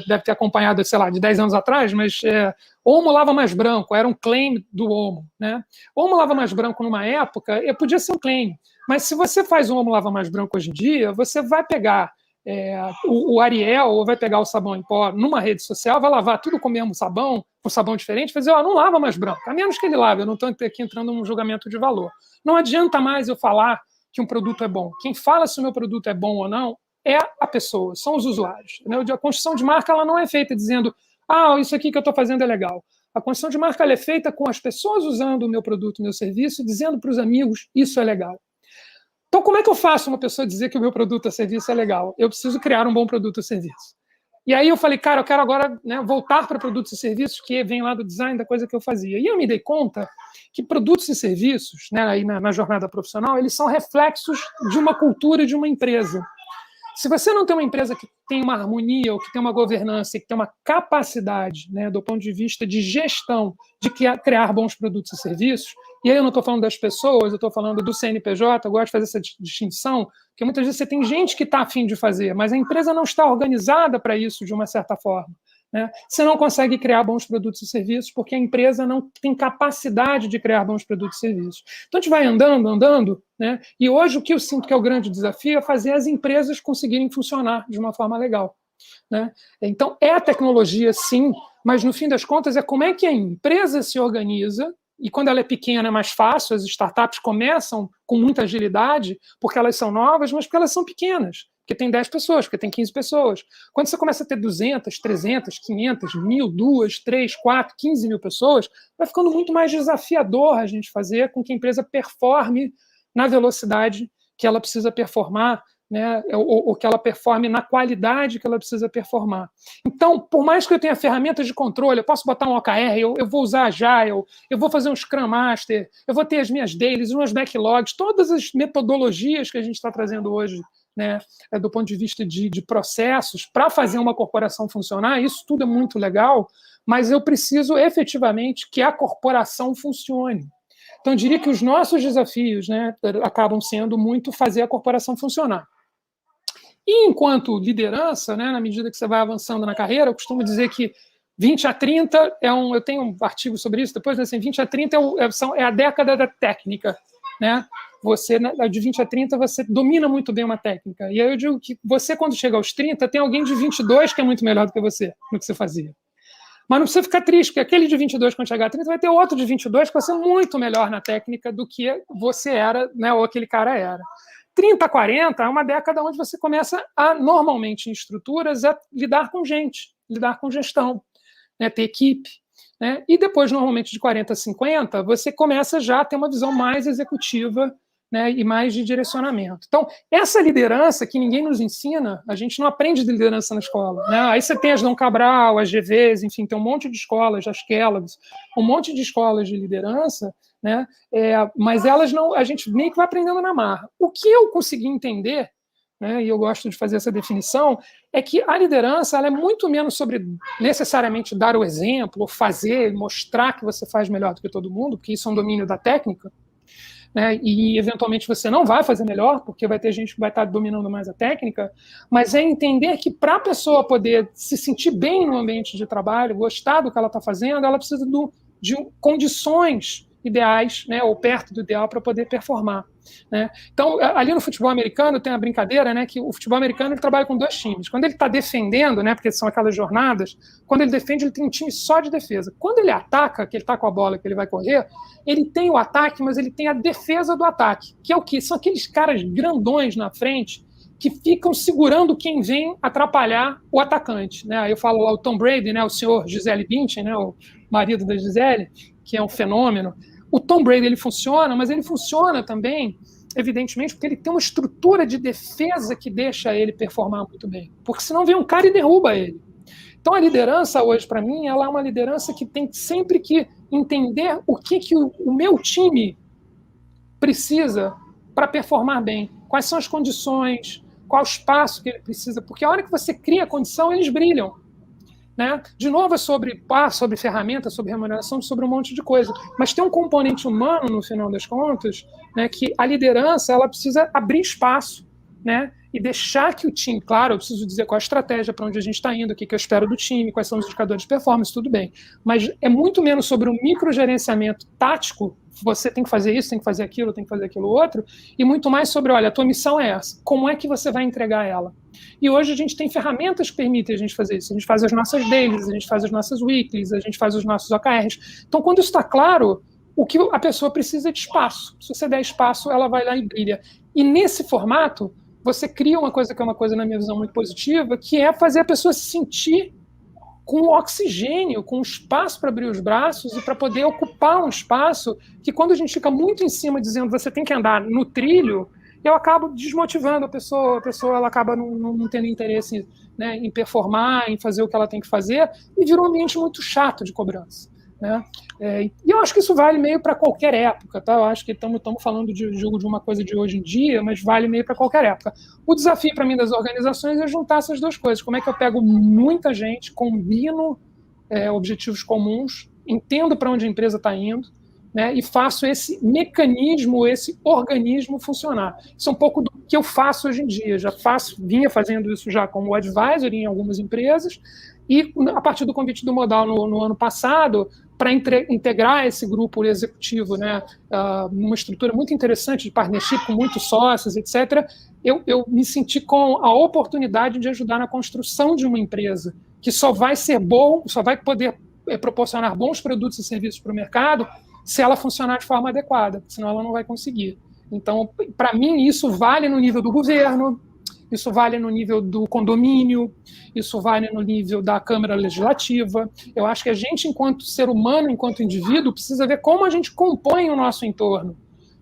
deve ter acompanhado, sei lá, de 10 anos atrás, mas Omo lava mais branco, era um claim do Omo, né? Omo lava mais branco numa época, podia ser um claim, mas se você faz o Omo lava mais branco hoje em dia, você vai pegar o Ariel, ou vai pegar o sabão em pó numa rede social, vai lavar tudo com o mesmo sabão, com sabão diferente, vai dizer, não lava mais branco, a menos que ele lave, eu não estou aqui entrando num julgamento de valor. Não adianta mais eu falar que um produto é bom. Quem fala se o meu produto é bom ou não é a pessoa, são os usuários. Né? A construção de marca ela não é feita dizendo, isso aqui que eu estou fazendo é legal. A construção de marca ela é feita com as pessoas usando o meu produto, o meu serviço, dizendo para os amigos, isso é legal. Então, como é que eu faço uma pessoa dizer que o meu produto ou serviço é legal? Eu preciso criar um bom produto ou serviço. E aí eu falei, cara, eu quero agora, né, voltar para produtos e serviços, que vem lá do design da coisa que eu fazia. E eu me dei conta que produtos e serviços, né, aí na jornada profissional, eles são reflexos de uma cultura de uma empresa. Se você não tem uma empresa que tem uma harmonia, ou que tem uma governança, e que tem uma capacidade, né, do ponto de vista de gestão, de criar bons produtos e serviços, e aí eu não estou falando das pessoas, eu estou falando do CNPJ, eu gosto de fazer essa distinção, porque muitas vezes você tem gente que está a fim de fazer, mas a empresa não está organizada para isso de uma certa forma. Né? Você não consegue criar bons produtos e serviços porque a empresa não tem capacidade de criar bons produtos e serviços. Então, a gente vai andando, né? E hoje o que eu sinto que é o grande desafio é fazer as empresas conseguirem funcionar de uma forma legal. Né? Então, é a tecnologia, sim, mas no fim das contas é como é que a empresa se organiza. E quando ela é pequena é mais fácil, as startups começam com muita agilidade, porque elas são novas, mas porque elas são pequenas. porque tem 10 pessoas, porque tem 15 pessoas. Quando você começa a ter 200, 300, 500, 1.000, 2, 3, 4, 15 mil pessoas, vai ficando muito mais desafiador a gente fazer com que a empresa performe na velocidade que ela precisa performar, né, ou que ela performe na qualidade que ela precisa performar. Então, por mais que eu tenha ferramentas de controle, eu posso botar um OKR, eu vou usar Agile, eu vou fazer um Scrum Master, eu vou ter as minhas dailies, os meus backlogs, todas as metodologias que a gente está trazendo hoje, né, do ponto de vista de processos, para fazer uma corporação funcionar, isso tudo é muito legal, mas eu preciso efetivamente que a corporação funcione. Então, eu diria que os nossos desafios, né, acabam sendo muito fazer a corporação funcionar. E enquanto liderança, né, na medida que você vai avançando na carreira, eu costumo dizer que 20 a 30 eu tenho um artigo sobre isso depois, assim, 20 a 30 é a década da técnica, né? Você, de 20 a 30, você domina muito bem uma técnica. E aí eu digo que você, quando chega aos 30, tem alguém de 22 que é muito melhor do que você, no que você fazia. Mas não precisa ficar triste, porque aquele de 22, quando chegar a 30, vai ter outro de 22 que vai ser muito melhor na técnica do que você era, né, ou aquele cara era. 30 a 40 é uma década onde você começa a, normalmente em estruturas, a lidar com gente, lidar com gestão, né, ter equipe. Né? E depois, normalmente, de 40 a 50, você começa já a ter uma visão mais executiva, né, e mais de direcionamento. Então, essa liderança que ninguém nos ensina, a gente não aprende de liderança na escola. Né? Aí você tem as Dom Cabral, as GVs, enfim, tem um monte de escolas, as Kellogg's, um monte de escolas de liderança, né? Mas elas não, a gente meio que vai aprendendo na marra. O que eu consegui entender, né, e eu gosto de fazer essa definição, é que a liderança ela é muito menos sobre necessariamente dar o exemplo, ou fazer, mostrar que você faz melhor do que todo mundo, porque isso é um domínio da técnica, né, e eventualmente você não vai fazer melhor, porque vai ter gente que vai estar dominando mais a técnica, mas é entender que para a pessoa poder se sentir bem no ambiente de trabalho, gostar do que ela está fazendo, ela precisa de condições ideais, né, ou perto do ideal para poder performar. Né? Então, ali no futebol americano tem a brincadeira, né, que o futebol americano ele trabalha com 2 times. Quando ele está defendendo, né, porque são aquelas jornadas, quando ele defende, ele tem um time só de defesa. Quando ele ataca, que ele está com a bola, que ele vai correr, ele tem o ataque, mas ele tem a defesa do ataque, que é o quê? São aqueles caras grandões na frente que ficam segurando quem vem atrapalhar o atacante. Né? Aí eu falo lá o Tom Brady, né, o senhor Gisele Bündchen, né, o marido da Gisele, que é um fenômeno. O Tom Brady ele funciona, mas ele funciona também, evidentemente, porque ele tem uma estrutura de defesa que deixa ele performar muito bem. Porque senão vem um cara e derruba ele. Então a liderança hoje, para mim, ela é uma liderança que tem sempre que entender o que o meu time precisa para performar bem. Quais são as condições, qual o espaço que ele precisa. Porque a hora que você cria a condição, eles brilham. Né? De novo, é sobre ferramentas, sobre remuneração, sobre um monte de coisa. Mas tem um componente humano, no final das contas, né, que a liderança ela precisa abrir espaço, né, e deixar que o time, claro, eu preciso dizer qual a estratégia, para onde a gente está indo, o que eu espero do time, quais são os indicadores de performance, tudo bem. Mas é muito menos sobre um microgerenciamento tático, você tem que fazer isso, tem que fazer aquilo outro, e muito mais sobre, olha, a tua missão é essa, como é que você vai entregar ela? E hoje a gente tem ferramentas que permitem a gente fazer isso. A gente faz as nossas dailies, a gente faz as nossas weeklies, a gente faz os nossos OKRs. Então, quando isso está claro, o que a pessoa precisa é de espaço. Se você der espaço, ela vai lá e brilha. E nesse formato, você cria uma coisa que é uma coisa, na minha visão, muito positiva, que é fazer a pessoa se sentir com oxigênio, com espaço para abrir os braços e para poder ocupar um espaço que, quando a gente fica muito em cima dizendo você tem que andar no trilho, eu acabo desmotivando a pessoa ela acaba não tendo interesse, né, em performar, em fazer o que ela tem que fazer, e vira um ambiente muito chato de cobrança. Né? E eu acho que isso vale meio para qualquer época. Tá? Eu acho que estamos falando de uma coisa de hoje em dia, mas vale meio para qualquer época. O desafio para mim das organizações é juntar essas duas coisas. Como é que eu pego muita gente, combino objetivos comuns, entendo para onde a empresa está indo, né, e faço esse mecanismo, esse organismo funcionar. Isso é um pouco do que eu faço hoje em dia. Vinha fazendo isso já como advisor em algumas empresas, e a partir do convite do Modal no ano passado, para integrar esse grupo executivo, né, numa estrutura muito interessante de partnership com muitos sócios, etc., eu me senti com a oportunidade de ajudar na construção de uma empresa que só vai ser bom, só vai poder proporcionar bons produtos e serviços para o mercado se ela funcionar de forma adequada, senão ela não vai conseguir. Então, para mim, isso vale no nível do governo, isso vale no nível do condomínio, isso vale no nível da Câmara Legislativa. Eu acho que a gente, enquanto ser humano, enquanto indivíduo, precisa ver como a gente compõe o nosso entorno,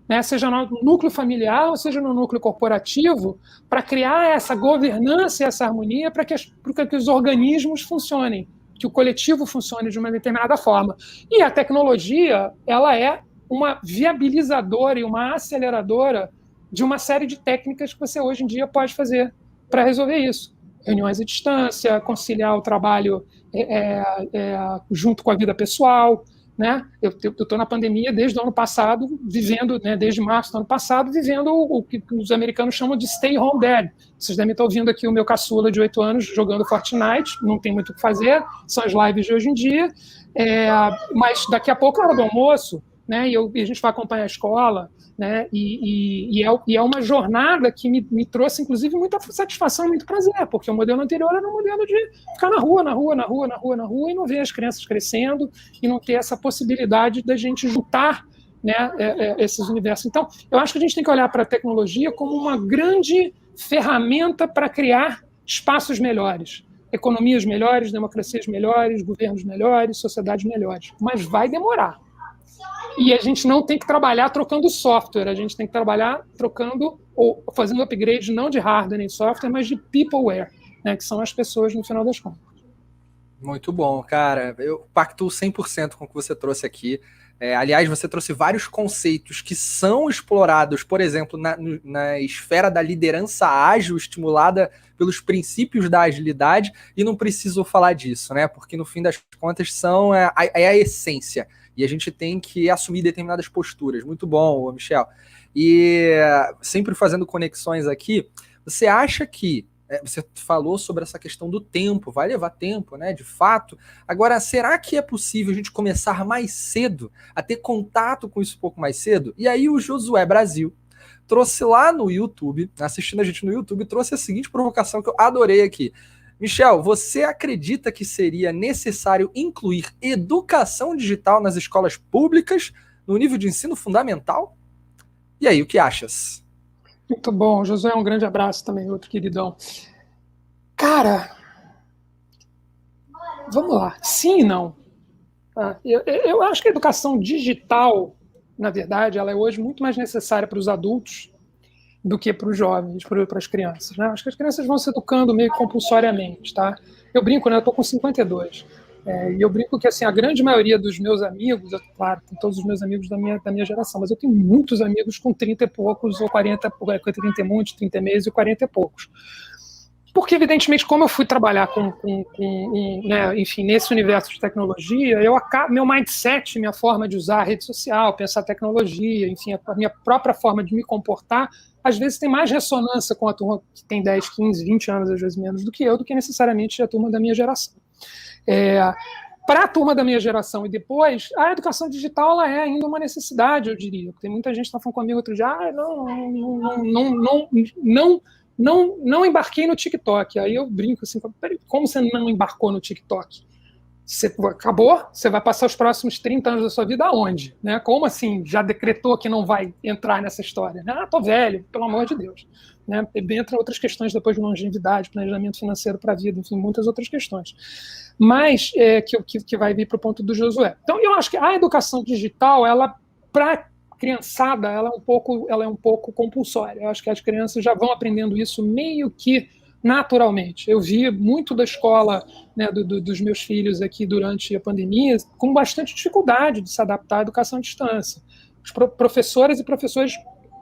né? Seja no núcleo familiar ou seja no núcleo corporativo, para criar essa governança e essa harmonia para que os organismos funcionem, que o coletivo funcione de uma determinada forma. E a tecnologia, ela é uma viabilizadora e uma aceleradora de uma série de técnicas que você hoje em dia pode fazer para resolver isso. Reuniões à distância, conciliar o trabalho junto com a vida pessoal, né? Eu estou na pandemia desde o ano passado, vivendo, né, desde março do ano passado, vivendo o que os americanos chamam de stay home dad. Vocês devem estar ouvindo aqui o meu caçula de 8 anos jogando Fortnite, não tem muito o que fazer, são as lives de hoje em dia, mas daqui a pouco é hora do almoço, né, e a gente vai acompanhar a escola, né, e é uma jornada que me trouxe, inclusive, muita satisfação, muito prazer, porque o modelo anterior era um modelo de ficar na rua, e não ver as crianças crescendo, e não ter essa possibilidade da gente juntar, né, esses universos. Então, eu acho que a gente tem que olhar para a tecnologia como uma grande ferramenta para criar espaços melhores, economias melhores, democracias melhores, governos melhores, sociedades melhores, mas vai demorar. E a gente não tem que trabalhar trocando software, a gente tem que trabalhar trocando ou fazendo upgrade não de hardware nem software, mas de peopleware, né, que são as pessoas no final das contas. Muito bom, cara. Eu pactuo 100% com o que você trouxe aqui. Aliás, você trouxe vários conceitos que são explorados, por exemplo, na esfera da liderança ágil, estimulada pelos princípios da agilidade, e não preciso falar disso, né? Porque no fim das contas são a essência. E a gente tem que assumir determinadas posturas. Muito bom, Michel. E sempre fazendo conexões aqui, você acha que você falou sobre essa questão do tempo, vai levar tempo, né, de fato. Agora, será que é possível a gente começar mais cedo, a ter contato com isso um pouco mais cedo? E aí o Josué Brasil trouxe lá no YouTube, assistindo a gente no YouTube, trouxe a seguinte provocação que eu adorei aqui. Michel, você acredita que seria necessário incluir educação digital nas escolas públicas no nível de ensino fundamental? E aí, o que achas? Muito bom, Josué, um grande abraço também, outro queridão. Cara, vamos lá, sim e não. Eu acho que a educação digital, na verdade, ela é hoje muito mais necessária para os adultos do que para os jovens, para as crianças, né? Acho que as crianças vão se educando meio compulsoriamente, tá? Eu brinco, né? Eu estou com 52. E eu brinco que, assim, a grande maioria dos meus amigos, claro, tem todos os meus amigos da minha geração, mas eu tenho muitos amigos com 30 e poucos, ou 40, 30 e muitos, 30 e meios e 40 e poucos. Porque, evidentemente, como eu fui trabalhar né, enfim, nesse universo de tecnologia, meu mindset, minha forma de usar a rede social, pensar tecnologia, enfim, a minha própria forma de me comportar, às vezes tem mais ressonância com a turma que tem 10, 15, 20 anos, às vezes menos do que eu, do que necessariamente a turma da minha geração. Para a turma da minha geração e depois, a educação digital ela é ainda uma necessidade, eu diria. Tem muita gente que está falando comigo outro dia, não embarquei no TikTok. Aí eu brinco assim, como você não embarcou no TikTok? Você acabou? Você vai passar os próximos 30 anos da sua vida aonde? Né? Como assim já decretou que não vai entrar nessa história? Tô velho, pelo amor de Deus. Né? Entra outras questões depois de longevidade, planejamento financeiro para a vida, enfim, muitas outras questões. Mas que vai vir para o ponto do Josué. Então, eu acho que a educação digital, ela, para criançada, ela é um pouco compulsória. Eu acho que as crianças já vão aprendendo isso meio que naturalmente. Eu vi muito da escola, né, dos meus filhos aqui durante a pandemia com bastante dificuldade de se adaptar à educação à distância. Os professoras e professores,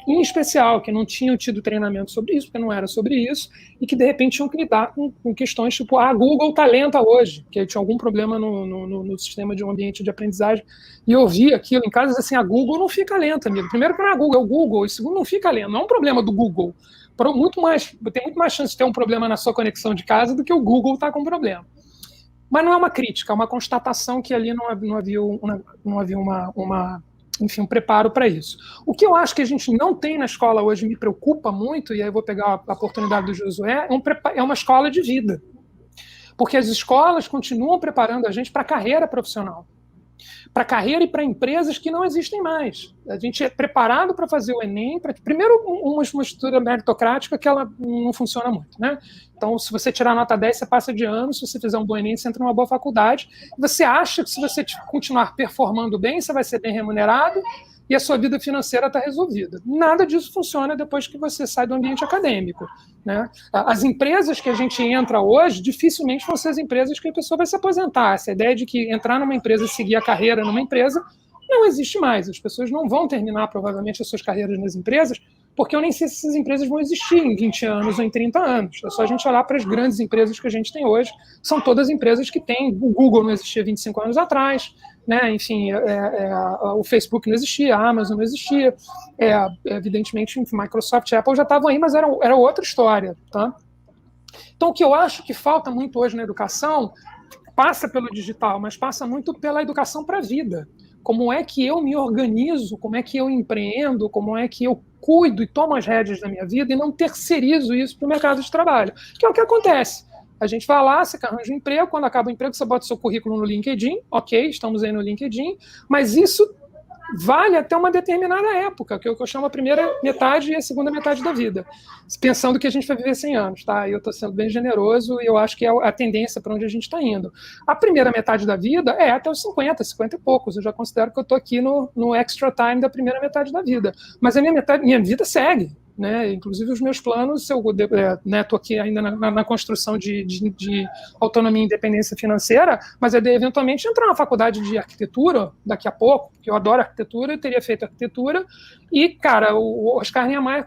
em especial, que não tinham tido treinamento sobre isso, porque não era sobre isso, e que, de repente, tinham que lidar com questões tipo, a Google está lenta hoje, que tinha algum problema no sistema de um ambiente de aprendizagem, e eu vi aquilo em casa, assim, a Google não fica lenta, amigo. Primeiro que não é a Google, é o Google, e segundo, não fica lenta, não é um problema do Google. Tem muito mais chance de ter um problema na sua conexão de casa do que o Google está com problema. Mas não é uma crítica, é uma constatação que ali não havia um preparo para isso. O que eu acho que a gente não tem na escola hoje me preocupa muito, e aí eu vou pegar a oportunidade do Josué, é uma escola de vida. Porque as escolas continuam preparando a gente para a carreira profissional. para carreira e para empresas que não existem mais. A gente é preparado para fazer o Enem, primeiro uma estrutura meritocrática que ela não funciona muito, né? Então, se você tirar nota 10, você passa de ano, se você fizer um bom Enem, você entra numa boa faculdade, você acha que se você continuar performando bem, você vai ser bem remunerado e a sua vida financeira está resolvida. Nada disso funciona depois que você sai do ambiente acadêmico, né? As empresas que a gente entra hoje, dificilmente vão ser as empresas que a pessoa vai se aposentar. Essa ideia de que entrar numa empresa e seguir a carreira numa empresa não existe mais. As pessoas não vão terminar, provavelmente, as suas carreiras nas empresas, porque eu nem sei se essas empresas vão existir em 20 anos ou em 30 anos. É só a gente olhar para as grandes empresas que a gente tem hoje. São todas empresas que têm. O Google não existia 25 anos atrás, né? Enfim, o Facebook não existia, a Amazon não existia. Evidentemente, Microsoft e Apple já estavam aí, mas era outra história. Tá? Então, o que eu acho que falta muito hoje na educação passa pelo digital, mas passa muito pela educação para a vida. Como é que eu me organizo, como é que eu empreendo, como é que eu cuido e tomo as rédeas da minha vida e não terceirizo isso para o mercado de trabalho, que é o que acontece. A gente vai lá, você arranja um emprego, quando acaba o emprego você bota o seu currículo no LinkedIn, ok, estamos aí no LinkedIn, mas isso vale até uma determinada época, que é o que eu chamo a primeira metade e a segunda metade da vida, pensando que a gente vai viver 100 anos, tá? Eu estou sendo bem generoso e eu acho que é a tendência para onde a gente está indo. A primeira metade da vida é até os 50 e poucos, eu já considero que eu estou aqui no extra time da primeira metade da vida, mas a minha vida segue, né? Inclusive os meus planos, eu estou aqui ainda na construção de autonomia e independência financeira, mas é de eventualmente entrar na faculdade de arquitetura daqui a pouco, porque eu adoro arquitetura, eu teria feito arquitetura, e, cara, o Oscar Niemeyer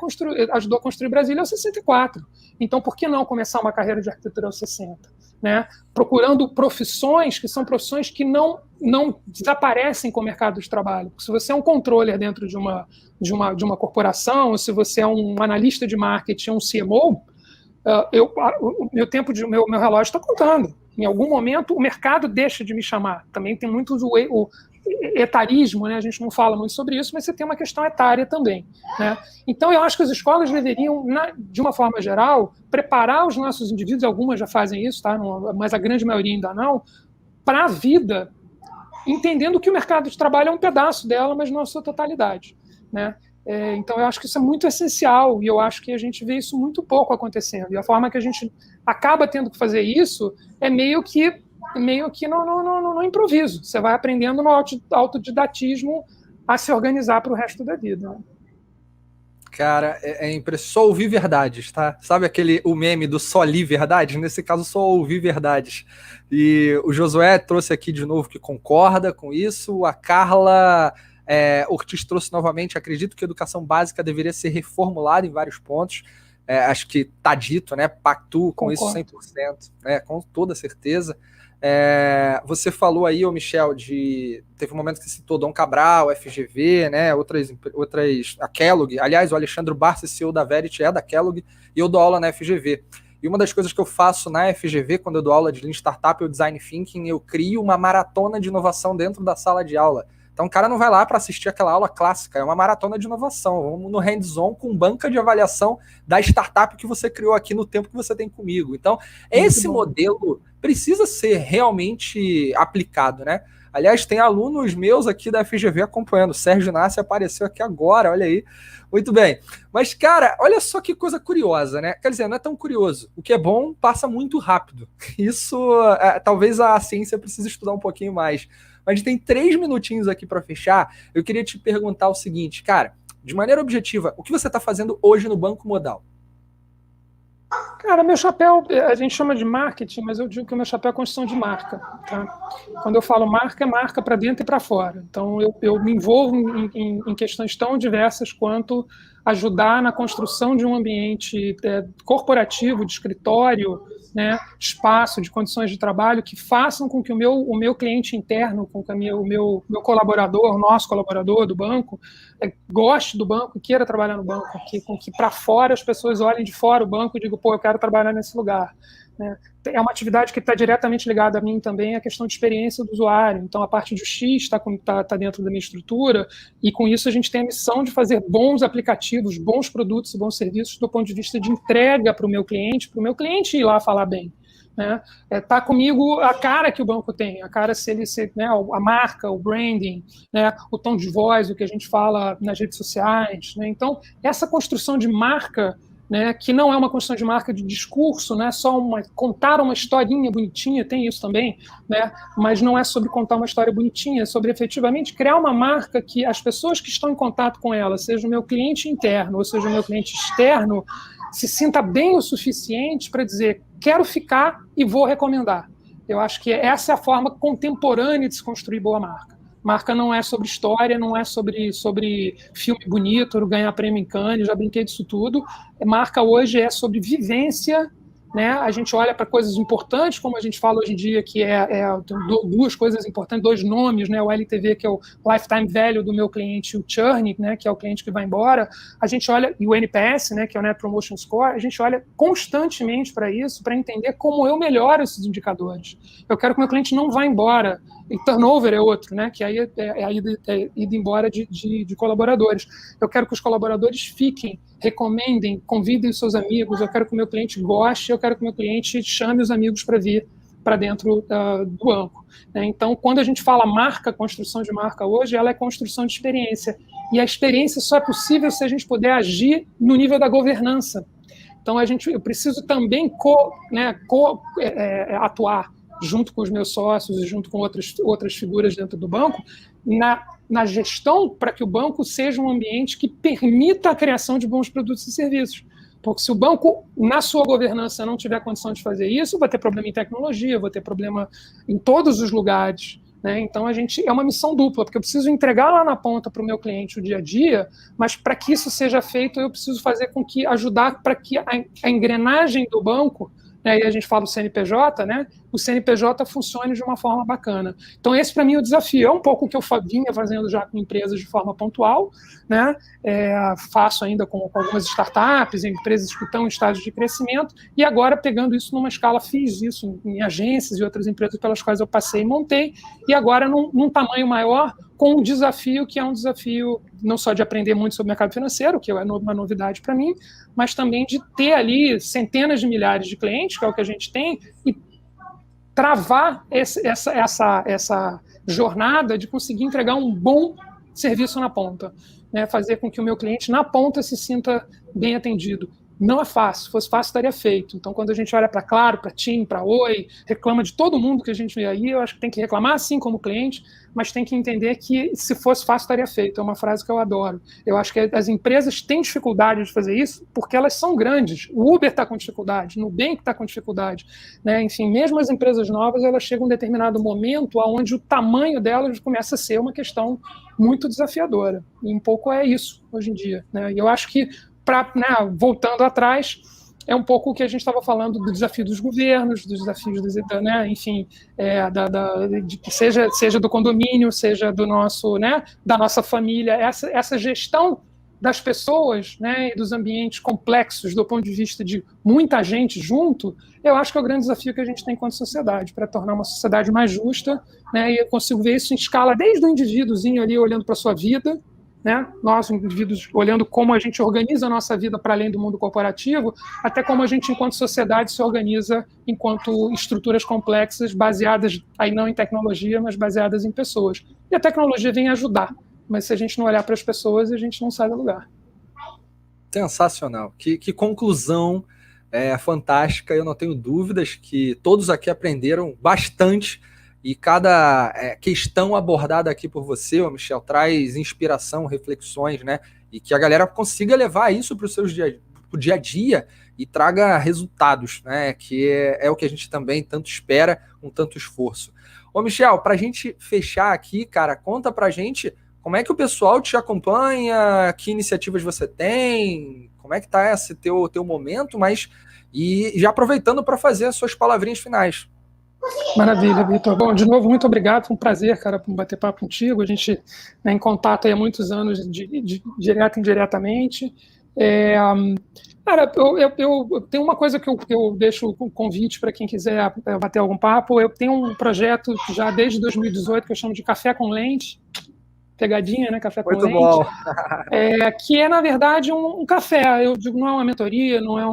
ajudou a construir Brasília aos 64. Então, por que não começar uma carreira de arquitetura aos 60? Né? Procurando profissões que são profissões que não desaparecem com o mercado de trabalho. Porque se você é um controller dentro de uma corporação, ou se você é um analista de marketing, um CMO, o meu relógio está contando. Em algum momento, o mercado deixa de me chamar. Também tem muito o etarismo, né? A gente não fala muito sobre isso, mas você tem uma questão etária também, né? Então, eu acho que as escolas deveriam, de uma forma geral, preparar os nossos indivíduos, algumas já fazem isso, tá? Mas a grande maioria ainda não, para a vida, entendendo que o mercado de trabalho é um pedaço dela, mas não a sua totalidade, né? Então, eu acho que isso é muito essencial e eu acho que a gente vê isso muito pouco acontecendo. E a forma que a gente acaba tendo que fazer isso é meio que no improviso. Você vai aprendendo no autodidatismo a se organizar para o resto da vida. Né? Cara, só ouvir verdades, tá? Sabe o meme do só li verdades? Nesse caso, só ouvi verdades. E o Josué trouxe aqui de novo que concorda com isso. A Carla Ortiz trouxe novamente, acredito que a educação básica deveria ser reformulada em vários pontos. Acho que tá dito, né? Pactuo com isso 100%, com toda certeza. Você falou aí, Michel, teve um momento que citou Dom Cabral, FGV, né, outras, a Kellogg. Aliás, o Alexandre Barça, CEO da Verity, é da Kellogg, e eu dou aula na FGV. E uma das coisas que eu faço na FGV, quando eu dou aula de Lean Startup ou Design Thinking, eu crio uma maratona de inovação dentro da sala de aula. Então o cara não vai lá para assistir aquela aula clássica, é uma maratona de inovação. Vamos no hands-on com banca de avaliação da startup que você criou aqui no tempo que você tem comigo. Então, esse modelo precisa ser realmente aplicado, né? Aliás, tem alunos meus aqui da FGV acompanhando. O Sérgio Inácio apareceu aqui agora, olha aí. Muito bem. Mas, cara, olha só que coisa curiosa, né? Quer dizer, não é tão curioso. O que é bom passa muito rápido. Isso, talvez a ciência precise estudar um pouquinho mais. Mas a gente tem 3 minutinhos aqui para fechar. Eu queria te perguntar o seguinte, cara, de maneira objetiva, o que você está fazendo hoje no Banco Modal? Cara, meu chapéu, a gente chama de marketing, mas eu digo que o meu chapéu é construção de marca. Tá? Quando eu falo marca, é marca para dentro e para fora. Então, eu me envolvo em questões tão diversas quanto ajudar na construção de um ambiente corporativo, de escritório, né, espaço, de condições de trabalho que façam com que o meu cliente interno, com que o meu colaborador, o nosso colaborador do banco, goste do banco e queira trabalhar no banco, com que para fora as pessoas olhem de fora o banco e digam, pô, eu quero trabalhar nesse lugar. Né? É uma atividade que está diretamente ligada a mim também, a questão de experiência do usuário. Então, a parte de X está dentro da minha estrutura e, com isso, a gente tem a missão de fazer bons aplicativos, bons produtos e bons serviços do ponto de vista de entrega para o meu cliente ir lá falar bem. né? Tá comigo a cara que o banco tem, a cara né, a marca, o branding, né, o tom de voz, o que a gente fala nas redes sociais, né? Então, essa construção de marca, né, que não é uma construção de marca de discurso, né, só contar uma historinha bonitinha, tem isso também, né, mas não é sobre contar uma história bonitinha, é sobre efetivamente criar uma marca que as pessoas que estão em contato com ela, seja o meu cliente interno ou seja o meu cliente externo, se sinta bem o suficiente para dizer, quero ficar e vou recomendar. Eu acho que essa é a forma contemporânea de se construir boa marca. Marca não é sobre história, não é sobre filme bonito, ganhar prêmio em Cannes, já brinquei disso tudo. Marca hoje é sobre vivência, né? A gente olha para coisas importantes, como a gente fala hoje em dia, que duas coisas importantes, dois nomes, né? O LTV, que é o Lifetime Value do meu cliente, e o Churn, né? Que é o cliente que vai embora. A gente olha, e o NPS, né? Que é o Net Promotion Score, a gente olha constantemente para isso, para entender como eu melhoro esses indicadores. Eu quero que o meu cliente não vá embora. E turnover é outro, né? Que aí é a ida embora de colaboradores. Eu quero que os colaboradores fiquem, recomendem, convidem os seus amigos, eu quero que o meu cliente goste, eu quero que o meu cliente chame os amigos para vir para dentro do banco, né? Então, quando a gente fala marca, construção de marca hoje, ela é construção de experiência. E a experiência só é possível se a gente puder agir no nível da governança. Então, eu preciso também atuar junto com os meus sócios e junto com outras figuras dentro do banco, na gestão para que o banco seja um ambiente que permita a criação de bons produtos e serviços. Porque se o banco, na sua governança, não tiver condição de fazer isso, vai ter problema em tecnologia, vai ter problema em todos os lugares, né? Então, é uma missão dupla, porque eu preciso entregar lá na ponta para o meu cliente o dia a dia, mas para que isso seja feito, eu preciso ajudar para que a engrenagem do banco, né, e a gente fala do CNPJ, né, o CNPJ funcione de uma forma bacana. Então, esse, para mim, é o desafio. É um pouco o que eu vinha fazendo já com empresas de forma pontual, né, faço ainda com algumas startups, empresas que estão em estágio de crescimento, e agora, pegando isso numa escala, fiz isso em agências e outras empresas pelas quais eu passei e montei, e agora num tamanho maior, com um desafio que é um desafio não só de aprender muito sobre o mercado financeiro, que é uma novidade para mim, mas também de ter ali centenas de milhares de clientes, que é o que a gente tem, e travar essa jornada de conseguir entregar um bom serviço na ponta, né? Fazer com que o meu cliente na ponta se sinta bem atendido. Não é fácil, se fosse fácil estaria feito. Então, quando a gente olha para Claro, para TIM, para Oi, reclama de todo mundo que a gente vê aí, eu acho que tem que reclamar sim como cliente, mas tem que entender que se fosse fácil estaria feito. É uma frase que eu adoro. Eu acho que as empresas têm dificuldade de fazer isso porque elas são grandes. O Uber está com dificuldade, o Nubank está com dificuldade, né? Enfim, mesmo as empresas novas, elas chegam a um determinado momento onde o tamanho delas começa a ser uma questão muito desafiadora. E um pouco é isso hoje em dia, né? E eu acho que voltando atrás, é um pouco o que a gente estava falando do desafio dos governos, dos desafios, né, enfim, seja do condomínio, seja do nosso, né, da nossa família, essa gestão das pessoas, né, e dos ambientes complexos do ponto de vista de muita gente junto, eu acho que é o grande desafio que a gente tem enquanto sociedade, para tornar uma sociedade mais justa, né, e eu consigo ver isso em escala desde o indivíduozinho ali olhando para a sua vida, né? Nós, indivíduos, olhando como a gente organiza a nossa vida para além do mundo corporativo, até como a gente, enquanto sociedade, se organiza enquanto estruturas complexas, baseadas aí não em tecnologia, mas baseadas em pessoas. E a tecnologia vem ajudar, mas se a gente não olhar para as pessoas, a gente não sai do lugar. Sensacional. Que conclusão fantástica. Eu não tenho dúvidas que todos aqui aprenderam bastante. E cada questão abordada aqui por você, Michel, traz inspiração, reflexões, né? E que a galera consiga levar isso para o seu dia a dia e traga resultados, né? Que é o que a gente também tanto espera, com tanto esforço. Ô, Michel, para a gente fechar aqui, cara, conta para a gente como é que o pessoal te acompanha, que iniciativas você tem, como é que tá esse teu momento, e já aproveitando para fazer as suas palavrinhas finais. Maravilha, Vitor. Bom, de novo, muito obrigado. Foi um prazer, cara, bater papo contigo. A gente é em contato há muitos anos, direto e indiretamente. Cara, eu tenho uma coisa que eu deixo o convite para quem quiser bater algum papo. Eu tenho um projeto já desde 2018 que eu chamo de Café com Lente, pegadinha, né? Café com Muito Lente. bom. Que é, na verdade, um café. Eu digo, não é uma mentoria, não é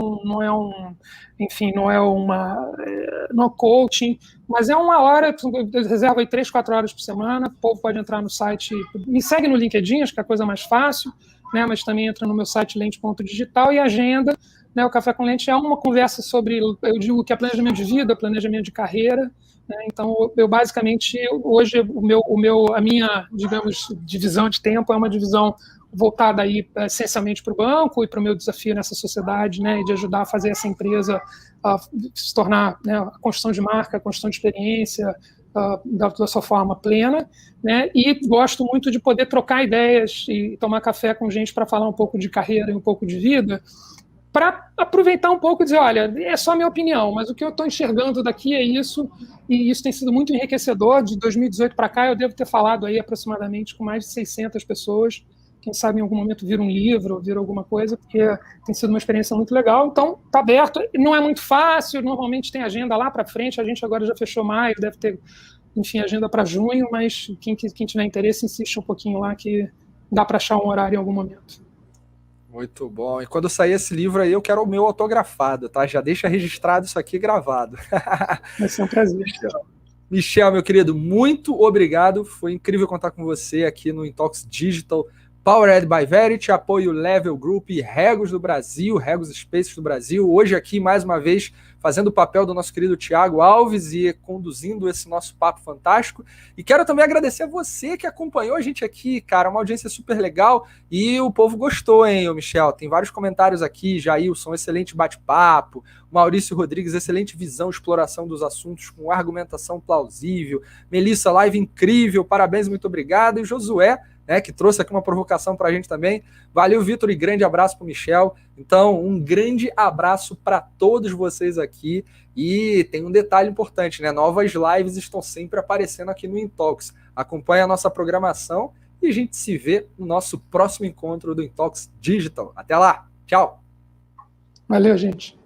coaching, mas é uma hora, eu reservo aí 3, 4 horas por semana, o povo pode entrar no site, me segue no LinkedIn, acho que é a coisa mais fácil, né, mas também entra no meu site lente.digital e agenda, né, o Café com Lente é uma conversa sobre, eu digo que é planejamento de vida, planejamento de carreira, né, então eu basicamente, hoje a minha, digamos, divisão de tempo é uma divisão voltada aí essencialmente para o banco e para o meu desafio nessa sociedade, né, e de ajudar a fazer essa empresa se tornar, né, a construção de marca, a construção de experiência da sua forma plena, né, e gosto muito de poder trocar ideias e tomar café com gente para falar um pouco de carreira e um pouco de vida, para aproveitar um pouco e dizer, olha, é só a minha opinião, mas o que eu estou enxergando daqui é isso, e isso tem sido muito enriquecedor. De 2018 para cá, eu devo ter falado aí aproximadamente com mais de 600 pessoas, quem sabe em algum momento vira um livro, vira alguma coisa, porque tem sido uma experiência muito legal. Então, está aberto, não é muito fácil, normalmente tem agenda lá para frente, a gente agora já fechou maio, deve ter, enfim, agenda para junho, mas quem tiver interesse, insiste um pouquinho lá, que dá para achar um horário em algum momento. Muito bom. E quando sair esse livro aí, eu quero o meu autografado, tá? Já deixa registrado isso aqui gravado. Vai ser um prazer. Michel, meu querido, muito obrigado. Foi incrível contar com você aqui no Intox Digital, Powered by Verity, apoio Level Group e Regos do Brasil, Regos Spaces do Brasil. Hoje aqui, mais uma vez, fazendo o papel do nosso querido Thiago Alves e conduzindo esse nosso papo fantástico. E quero também agradecer a você que acompanhou a gente aqui, cara, uma audiência super legal e o povo gostou, hein, Michel? Tem vários comentários aqui, Jailson, excelente bate-papo, Maurício Rodrigues, excelente visão, exploração dos assuntos com argumentação plausível, Melissa, live incrível, parabéns, muito obrigado, e Josué, né, que trouxe aqui uma provocação para a gente também. Valeu, Vitor, e grande abraço para o Michel. Então, um grande abraço para todos vocês aqui. E tem um detalhe importante, né? Novas lives estão sempre aparecendo aqui no Intox. Acompanhe a nossa programação e a gente se vê no nosso próximo encontro do Intox Digital. Até lá. Tchau. Valeu, gente.